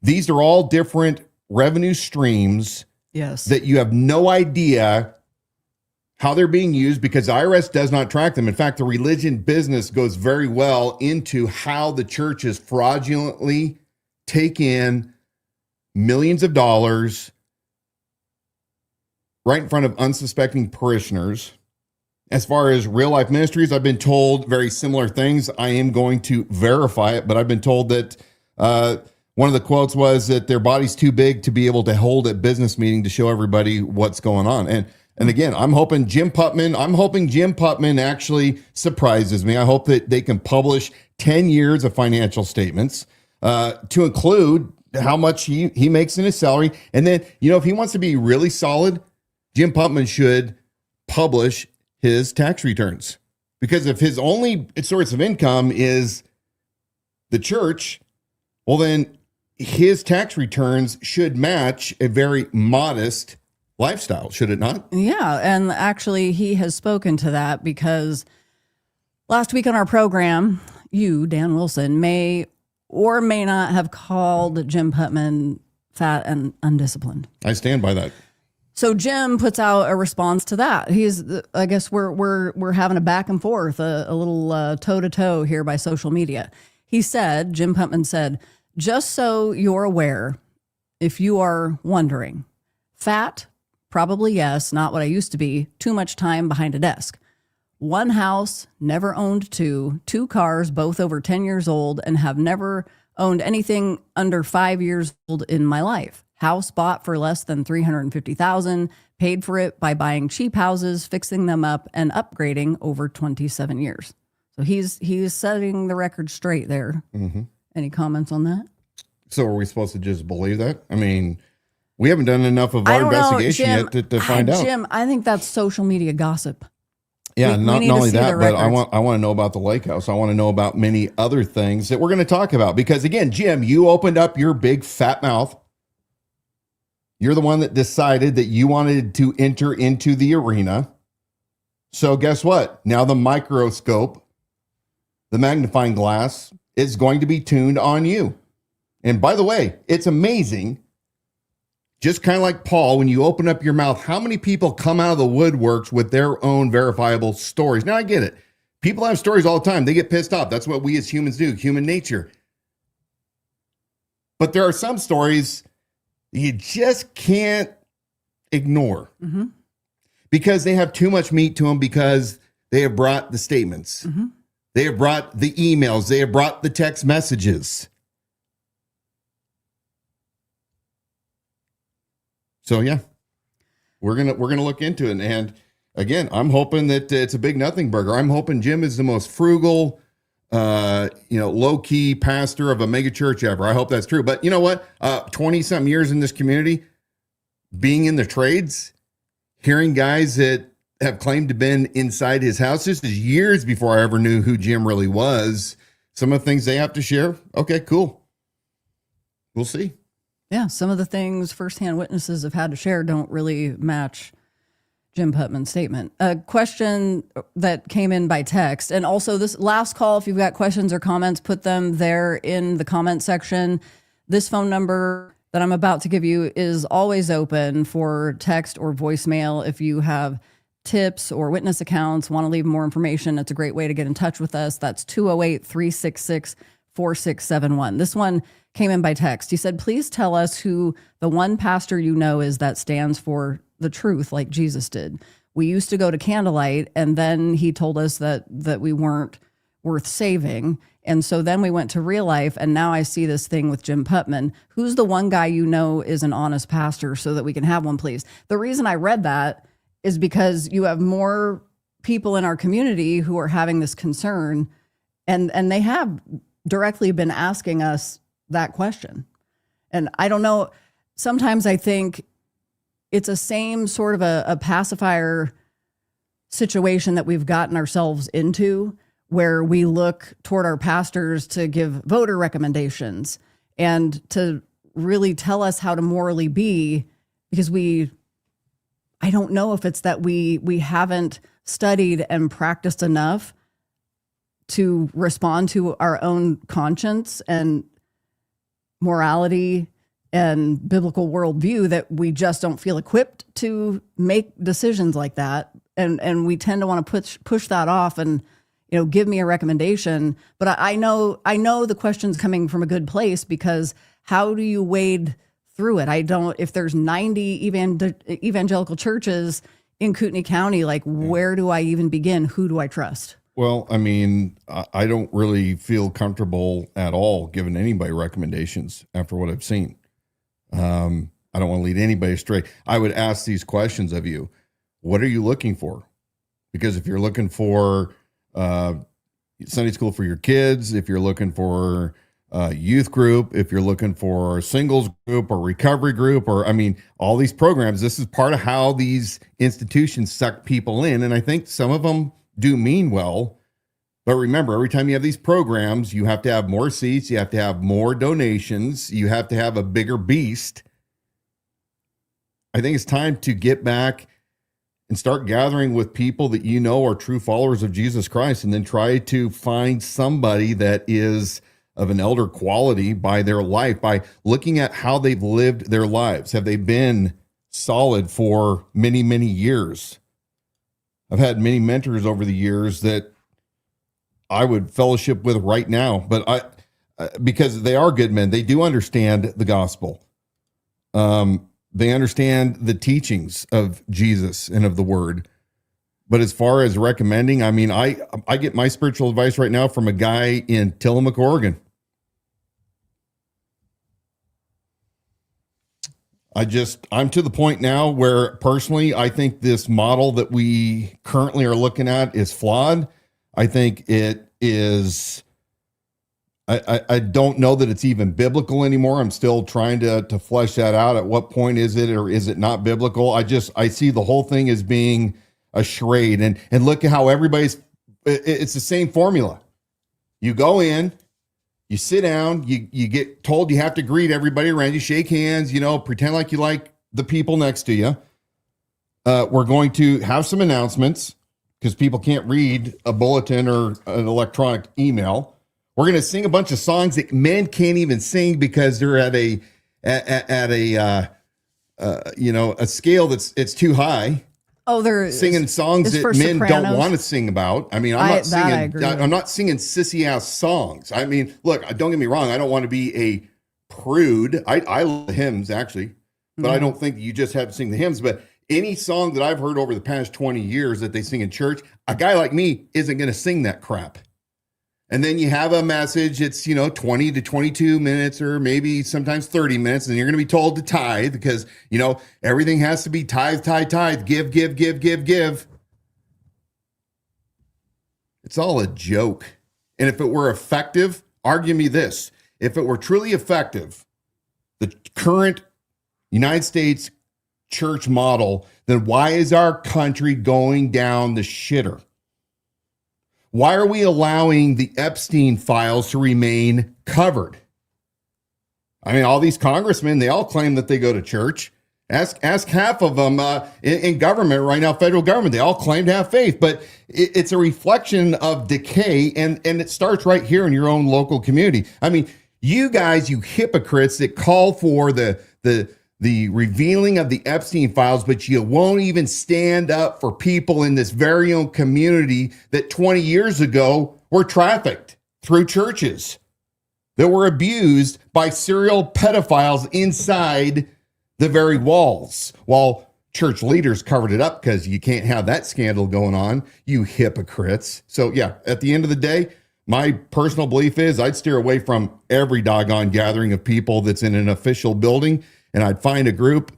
These are all different revenue streams. Yes. That you have no idea how they're being used because the IRS does not track them. In fact, the religion business goes very well into how the churches fraudulently take in millions of dollars right in front of unsuspecting parishioners. As far as Real Life Ministries, I've been told very similar things. I am going to verify it, but I've been told that one of the quotes was that their body's too big to be able to hold a business meeting to show everybody what's going on. And again, I'm hoping Jim Putman actually surprises me. I hope that they can publish 10 years of financial statements to include how much he makes in his salary. And then, if he wants to be really solid, Jim Putman should publish his tax returns. Because if his only source of income is the church, well, then his tax returns should match a very modest lifestyle, should it not? Yeah, and actually he has spoken to that because last week on our program, you, Dan Wilson, may or may not have called Jim Putman fat and undisciplined. I stand by that. So Jim puts out a response to that. I guess we're having a back and forth, a little toe to toe here by social media. Jim Putman said, just so you're aware, if you are wondering, fat, probably yes, not what I used to be, too much time behind a desk. One house, never owned two cars, both over 10 years old, and have never owned anything under 5 years old in my life. House bought for less than $350,000, paid for it by buying cheap houses, fixing them up, and upgrading over 27 years. So he's setting the record straight there. Mm-hmm. Any comments on that? So are we supposed to just believe that? I mean, we haven't done enough of our investigation yet to find out. Jim, I think that's social media gossip. Yeah, not only that, but I want to know about the lake house. I want to know about many other things that we're going to talk about. Because again, Jim, you opened up your big fat mouth. You're the one that decided that you wanted to enter into the arena. So guess what? Now the microscope, the magnifying glass, is going to be tuned on you. And by the way, it's amazing. Just kind of like Paul, when you open up your mouth, how many people come out of the woodworks with their own verifiable stories? Now I get it. People have stories all the time. They get pissed off. That's what we as humans do, human nature. But there are some stories you just can't ignore because they have too much meat to them, because they have brought the statements. Mm-hmm. They have brought the emails. They have brought the text messages. So yeah, we're gonna look into it. And again, I'm hoping that it's a big nothing burger. I'm hoping Jim is the most frugal, low key pastor of a mega church ever. I hope that's true. But you know what? 20 something years in this community, being in the trades, hearing guys that have claimed to have been inside his house. This is years before I ever knew who Jim really was. Some of the things they have to share. Okay, cool. We'll see. Yeah, some of the things firsthand witnesses have had to share don't really match Jim Putman's statement. A question that came in by text, and also this last call, if you've got questions or comments, put them there in the comment section. This phone number that I'm about to give you is always open for text or voicemail. If you have tips or witness accounts, want to leave more information, it's a great way to get in touch with us. That's 208-366-4671. This one came in by text. He said, please tell us who the one pastor you know is that stands for the truth like Jesus did. We used to go to candlelight, and then he told us that we weren't worth saving. And so then we went to real life, and now I see this thing with Jim Putman. Who's the one guy you know is an honest pastor so that we can have one, please? The reason I read that is because you have more people in our community who are having this concern, and they have directly been asking us that question. And I don't know, sometimes I think it's a same sort of a pacifier situation that we've gotten ourselves into, where we look toward our pastors to give voter recommendations and to really tell us how to morally be, because I don't know if it's that we haven't studied and practiced enough to respond to our own conscience and morality and biblical worldview, that we just don't feel equipped to make decisions like that. And we tend to want to push that off and, give me a recommendation. But I know the question's coming from a good place, because how do you wade through it? If there's 90 evangelical churches in Kootenai County, where do I even begin? Who do I trust? Well, I mean, I don't really feel comfortable at all giving anybody recommendations after what I've seen. I don't want to lead anybody astray. I would ask these questions of you. What are you looking for? Because if you're looking for Sunday school for your kids, if you're looking for youth group, if you're looking for singles group or recovery group, or all these programs, this is part of how these institutions suck people in. And I think some of them do mean well. But remember, every time you have these programs, you have to have more seats, you have to have more donations, you have to have a bigger beast. I think it's time to get back and start gathering with people that you know are true followers of Jesus Christ, and then try to find somebody that is of an elder quality by their life, by looking at how they've lived their lives. Have they been solid for many, many years? I've had many mentors over the years that I would fellowship with right now, but because they are good men, they do understand the gospel. They understand the teachings of Jesus and of the word. But as far as recommending, I get my spiritual advice right now from a guy in Tillamook, Oregon. I'm to the point now where personally, I think this model that we currently are looking at is flawed. I think it is, I don't know that it's even biblical anymore. I'm still trying to flesh that out. At what point is it, or is it not biblical? I see the whole thing as being a charade, and look at how it's the same formula. You go in, you sit down, you get told you have to greet everybody around you, shake hands, pretend like you like the people next to you. We're going to have some announcements because people can't read a bulletin or an electronic email. We're going to sing a bunch of songs that men can't even sing because they're at a scale it's too high. Oh, they're singing songs that men don't want to sing about. I'm not singing sissy ass songs. Look, don't get me wrong. I don't want to be a prude. I love the hymns actually, but I don't think you just have to sing the hymns. But any song that I've heard over the past 20 years that they sing in church, a guy like me isn't going to sing that crap. And then you have a message, it's, 20 to 22 minutes or maybe sometimes 30 minutes. And you're going to be told to tithe because, everything has to be tithe, give. It's all a joke. And if it were effective, argue me this. If it were truly effective, the current United States church model, then why is our country going down the shitter? Why are we allowing the Epstein files to remain covered? All these congressmen, they all claim that they go to church Ask half of them in government right now, federal government. They all claim to have faith, but it's a reflection of decay, and it starts right here in your own local community. I mean, you guys, you hypocrites that call for the revealing of the Epstein files, but you won't even stand up for people in this very own community that 20 years ago were trafficked through churches, that were abused by serial pedophiles inside the very walls, while church leaders covered it up because you can't have that scandal going on, you hypocrites. So yeah, at the end of the day, my personal belief is I'd steer away from every doggone gathering of people that's in an official building, and I'd find a group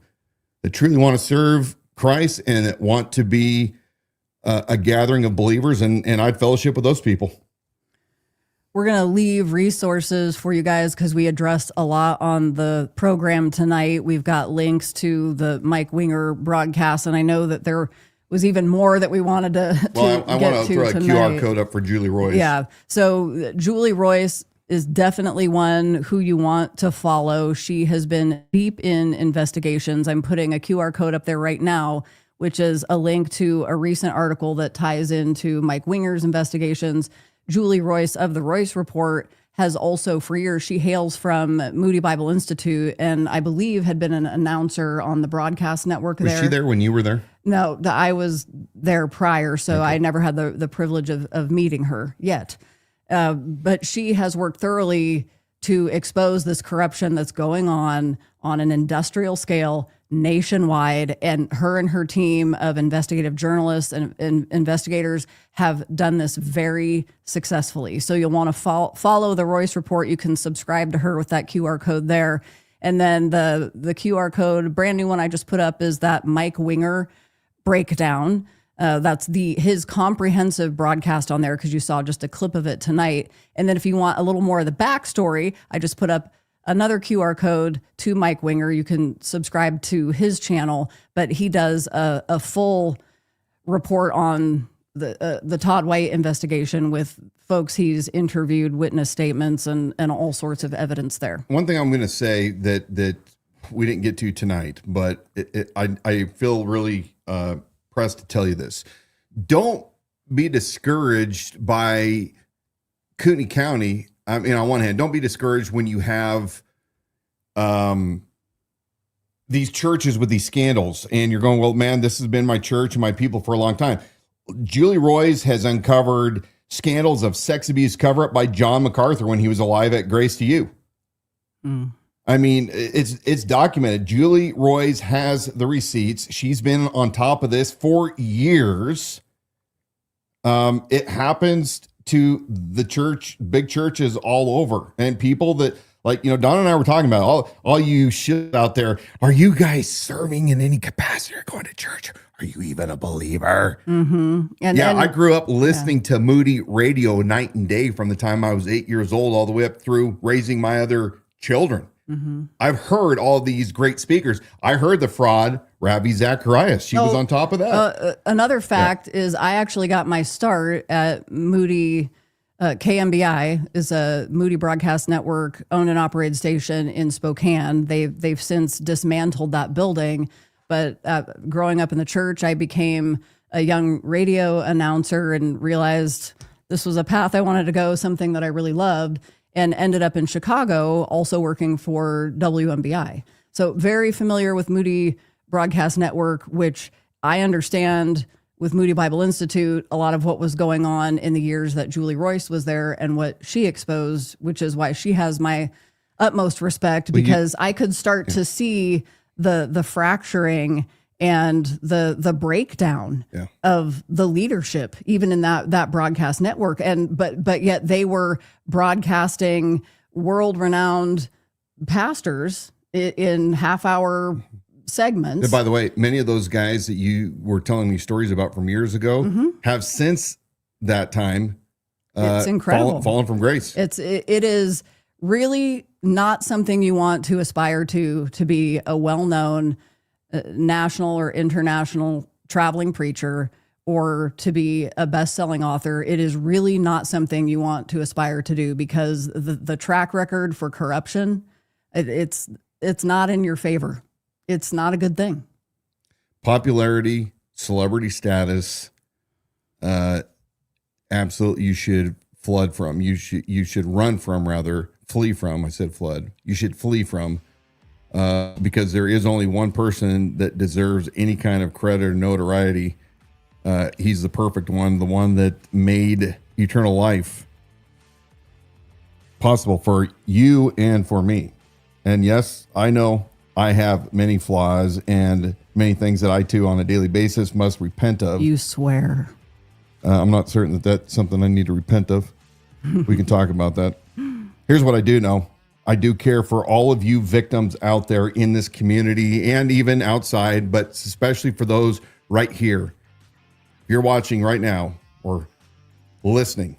that truly want to serve Christ and that want to be a gathering of believers, and I'd fellowship with those people. We're going to leave resources for you guys because we addressed a lot on the program tonight. We've got links to the Mike Winger broadcast, and I know that there was even more that we wanted to I want to throw a QR code up for Julie Royce. Yeah. So Julie Royce is definitely one who you want to follow. She has been deep in investigations. I'm putting a QR code up there right now, which is a link to a recent article that ties into Mike Winger's investigations. Julie Royce of the Royce Report has also for years, she hails from Moody Bible Institute, and I believe had been an announcer on the broadcast network there. Was she there when you were there? No, I was there prior, so I never had the privilege of meeting her yet. But she has worked thoroughly to expose this corruption that's going on an industrial scale nationwide, and her team of investigative journalists and investigators have done this very successfully. So you'll want to follow the Royce Report. You can subscribe to her with that QR code there. And then the QR code, brand new one I just put up, is that Mike Winger breakdown. That's his comprehensive broadcast on there, because you saw just a clip of it tonight. And then if you want a little more of the backstory, I just put up another QR code to Mike Winger. You can subscribe to his channel, but he does a full report on the Todd White investigation with folks he's interviewed, witness statements, and all sorts of evidence there. One thing I'm going to say that we didn't get to tonight, but I feel really pressed to tell you this. Don't be discouraged by Kootenai County. I mean, on one hand, don't be discouraged when you have these churches with these scandals and you're going, well, man, this has been my church and my people for a long time. Julie Royce has uncovered scandals of sex abuse cover-up by John MacArthur when he was alive at Grace to You. I mean, it's documented. Julie Royce has the receipts. She's been on top of this for years. It happens to the church, big churches all over, and people that, like, Donna and I were talking about, all you shit out there, are you guys serving in any capacity or going to church? Are you even a believer? Mm-hmm. And I grew up listening to Moody radio night and day from the time I was 8 years old all the way up through raising my other children. Mm-hmm. I've heard all these great speakers. I heard the fraud, Rabbi Zacharias. She was on top of that. Another fact is I actually got my start at Moody. KMBI is a Moody Broadcast Network owned and operated station in Spokane. They've since dismantled that building. But growing up in the church, I became a young radio announcer and realized this was a path I wanted to go, something that I really loved, and ended up in Chicago, also working for WMBI. So very familiar with Moody Broadcast Network, which I understand with Moody Bible Institute, a lot of what was going on in the years that Julie Royce was there and what she exposed, which is why she has my utmost respect, because I could start to see the fracturing and the breakdown of the leadership, even in that broadcast network. But yet they were broadcasting world-renowned pastors in half-hour segments. And by the way, many of those guys that you were telling me stories about from years ago have since that time it's incredible. Fallen from grace. It is really not something you want to aspire to be a well-known national or international traveling preacher or to be a best-selling author. It is really not something you want to aspire to do, because the track record for corruption, it's not in your favor. It's not a good thing. Popularity, celebrity status, absolutely you should flood from. You should run from, rather, flee from. I said flood. You should flee from, because there is only one person that deserves any kind of credit or notoriety. He's the perfect one, the one that made eternal life possible for you and for me. And yes, I know I have many flaws and many things that I too on a daily basis must repent of. You swear. I'm not certain that that's something I need to repent of. We can talk about that. Here's what I do know. I do care for all of you victims out there in this community and even outside, but especially for those right here. If you're watching right now or listening,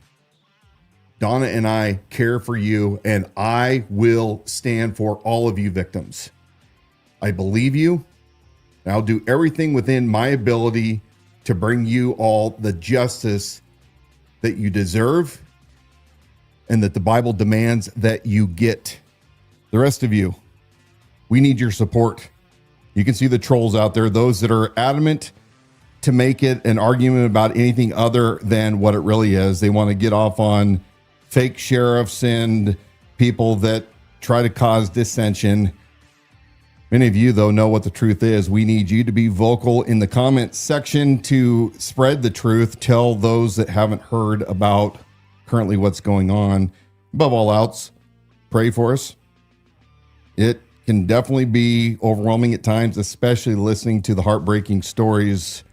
Dawna and I care for you, and I will stand for all of you victims. I believe you, and I'll do everything within my ability to bring you all the justice that you deserve and that the Bible demands that you get. The rest of you, we need your support. You can see the trolls out there, those that are adamant to make it an argument about anything other than what it really is. They want to get off on fake sheriffs and people that try to cause dissension. Many of you, though, know what the truth is. We need you to be vocal in the comment section to spread the truth. Tell those that haven't heard about currently what's going on. Above all else, pray for us. It can definitely be overwhelming at times, especially listening to the heartbreaking stories.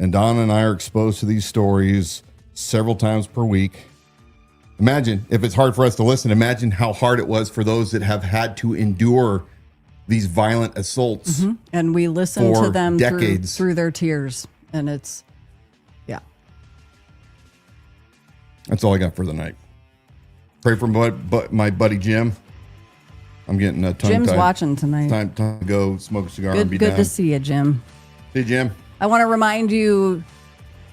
And Dawna and I are exposed to these stories several times per week. Imagine, if it's hard for us to listen, imagine how hard it was for those that have had to endure these violent assaults. Mm-hmm. And we listen for to them decades. through their tears. And it's, yeah. That's all I got for the night. Pray for my buddy Jim. I'm getting tongue-tied. Jim's watching tonight. Time to go smoke a cigar and be Good down. to see you, Jim. See you, Jim. I want to remind you,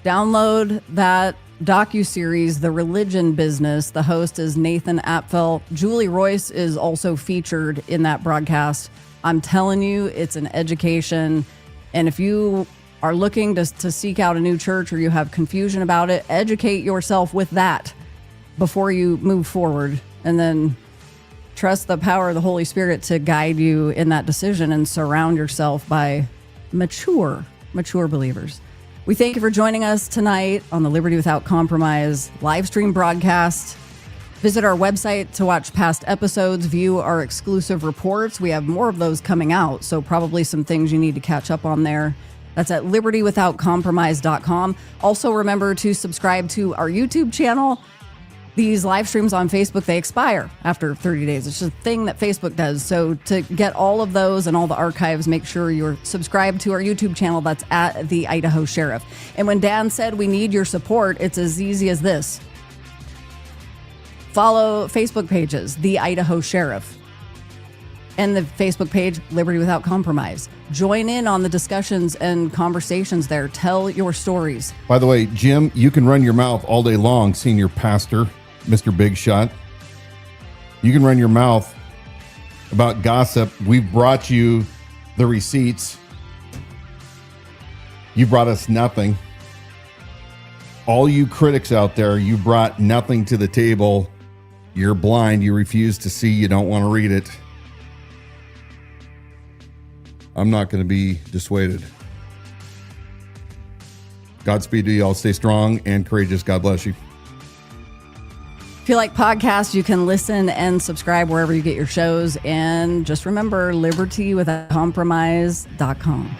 download that docuseries, The Religion Business. The host is Nathan Apfel. Julie Royce is also featured in that broadcast. I'm telling you, it's an education. And if you are looking to seek out a new church or you have confusion about it, educate yourself with that before you move forward. And then trust the power of the Holy Spirit to guide you in that decision and surround yourself by mature believers. We thank you for joining us tonight on the Liberty Without Compromise live stream broadcast. Visit our website to watch past episodes, view our exclusive reports. We have more of those coming out, so probably some things you need to catch up on there. That's at libertywithoutcompromise.com. Also, remember to subscribe to our YouTube channel. These live streams on Facebook, they expire after 30 days. It's just a thing that Facebook does. So to get all of those and all the archives, make sure you're subscribed to our YouTube channel. That's at the Idaho Sheriff. And when Dan said we need your support, it's as easy as this. Follow Facebook pages, the Idaho Sheriff, and the Facebook page, Liberty Without Compromise. Join in on the discussions and conversations there. Tell your stories. By the way, Jim, you can run your mouth all day long, senior pastor, Mr. Big Shot. You can run your mouth about gossip. We've brought you the receipts. You brought us nothing. All you critics out there, you brought nothing to the table. You're blind. You refuse to see. You don't want to read it. I'm not going to be dissuaded. Godspeed to you all. Stay strong and courageous. God bless you. If you like podcasts, you can listen and subscribe wherever you get your shows. And just remember, libertywithoutcompromise.com.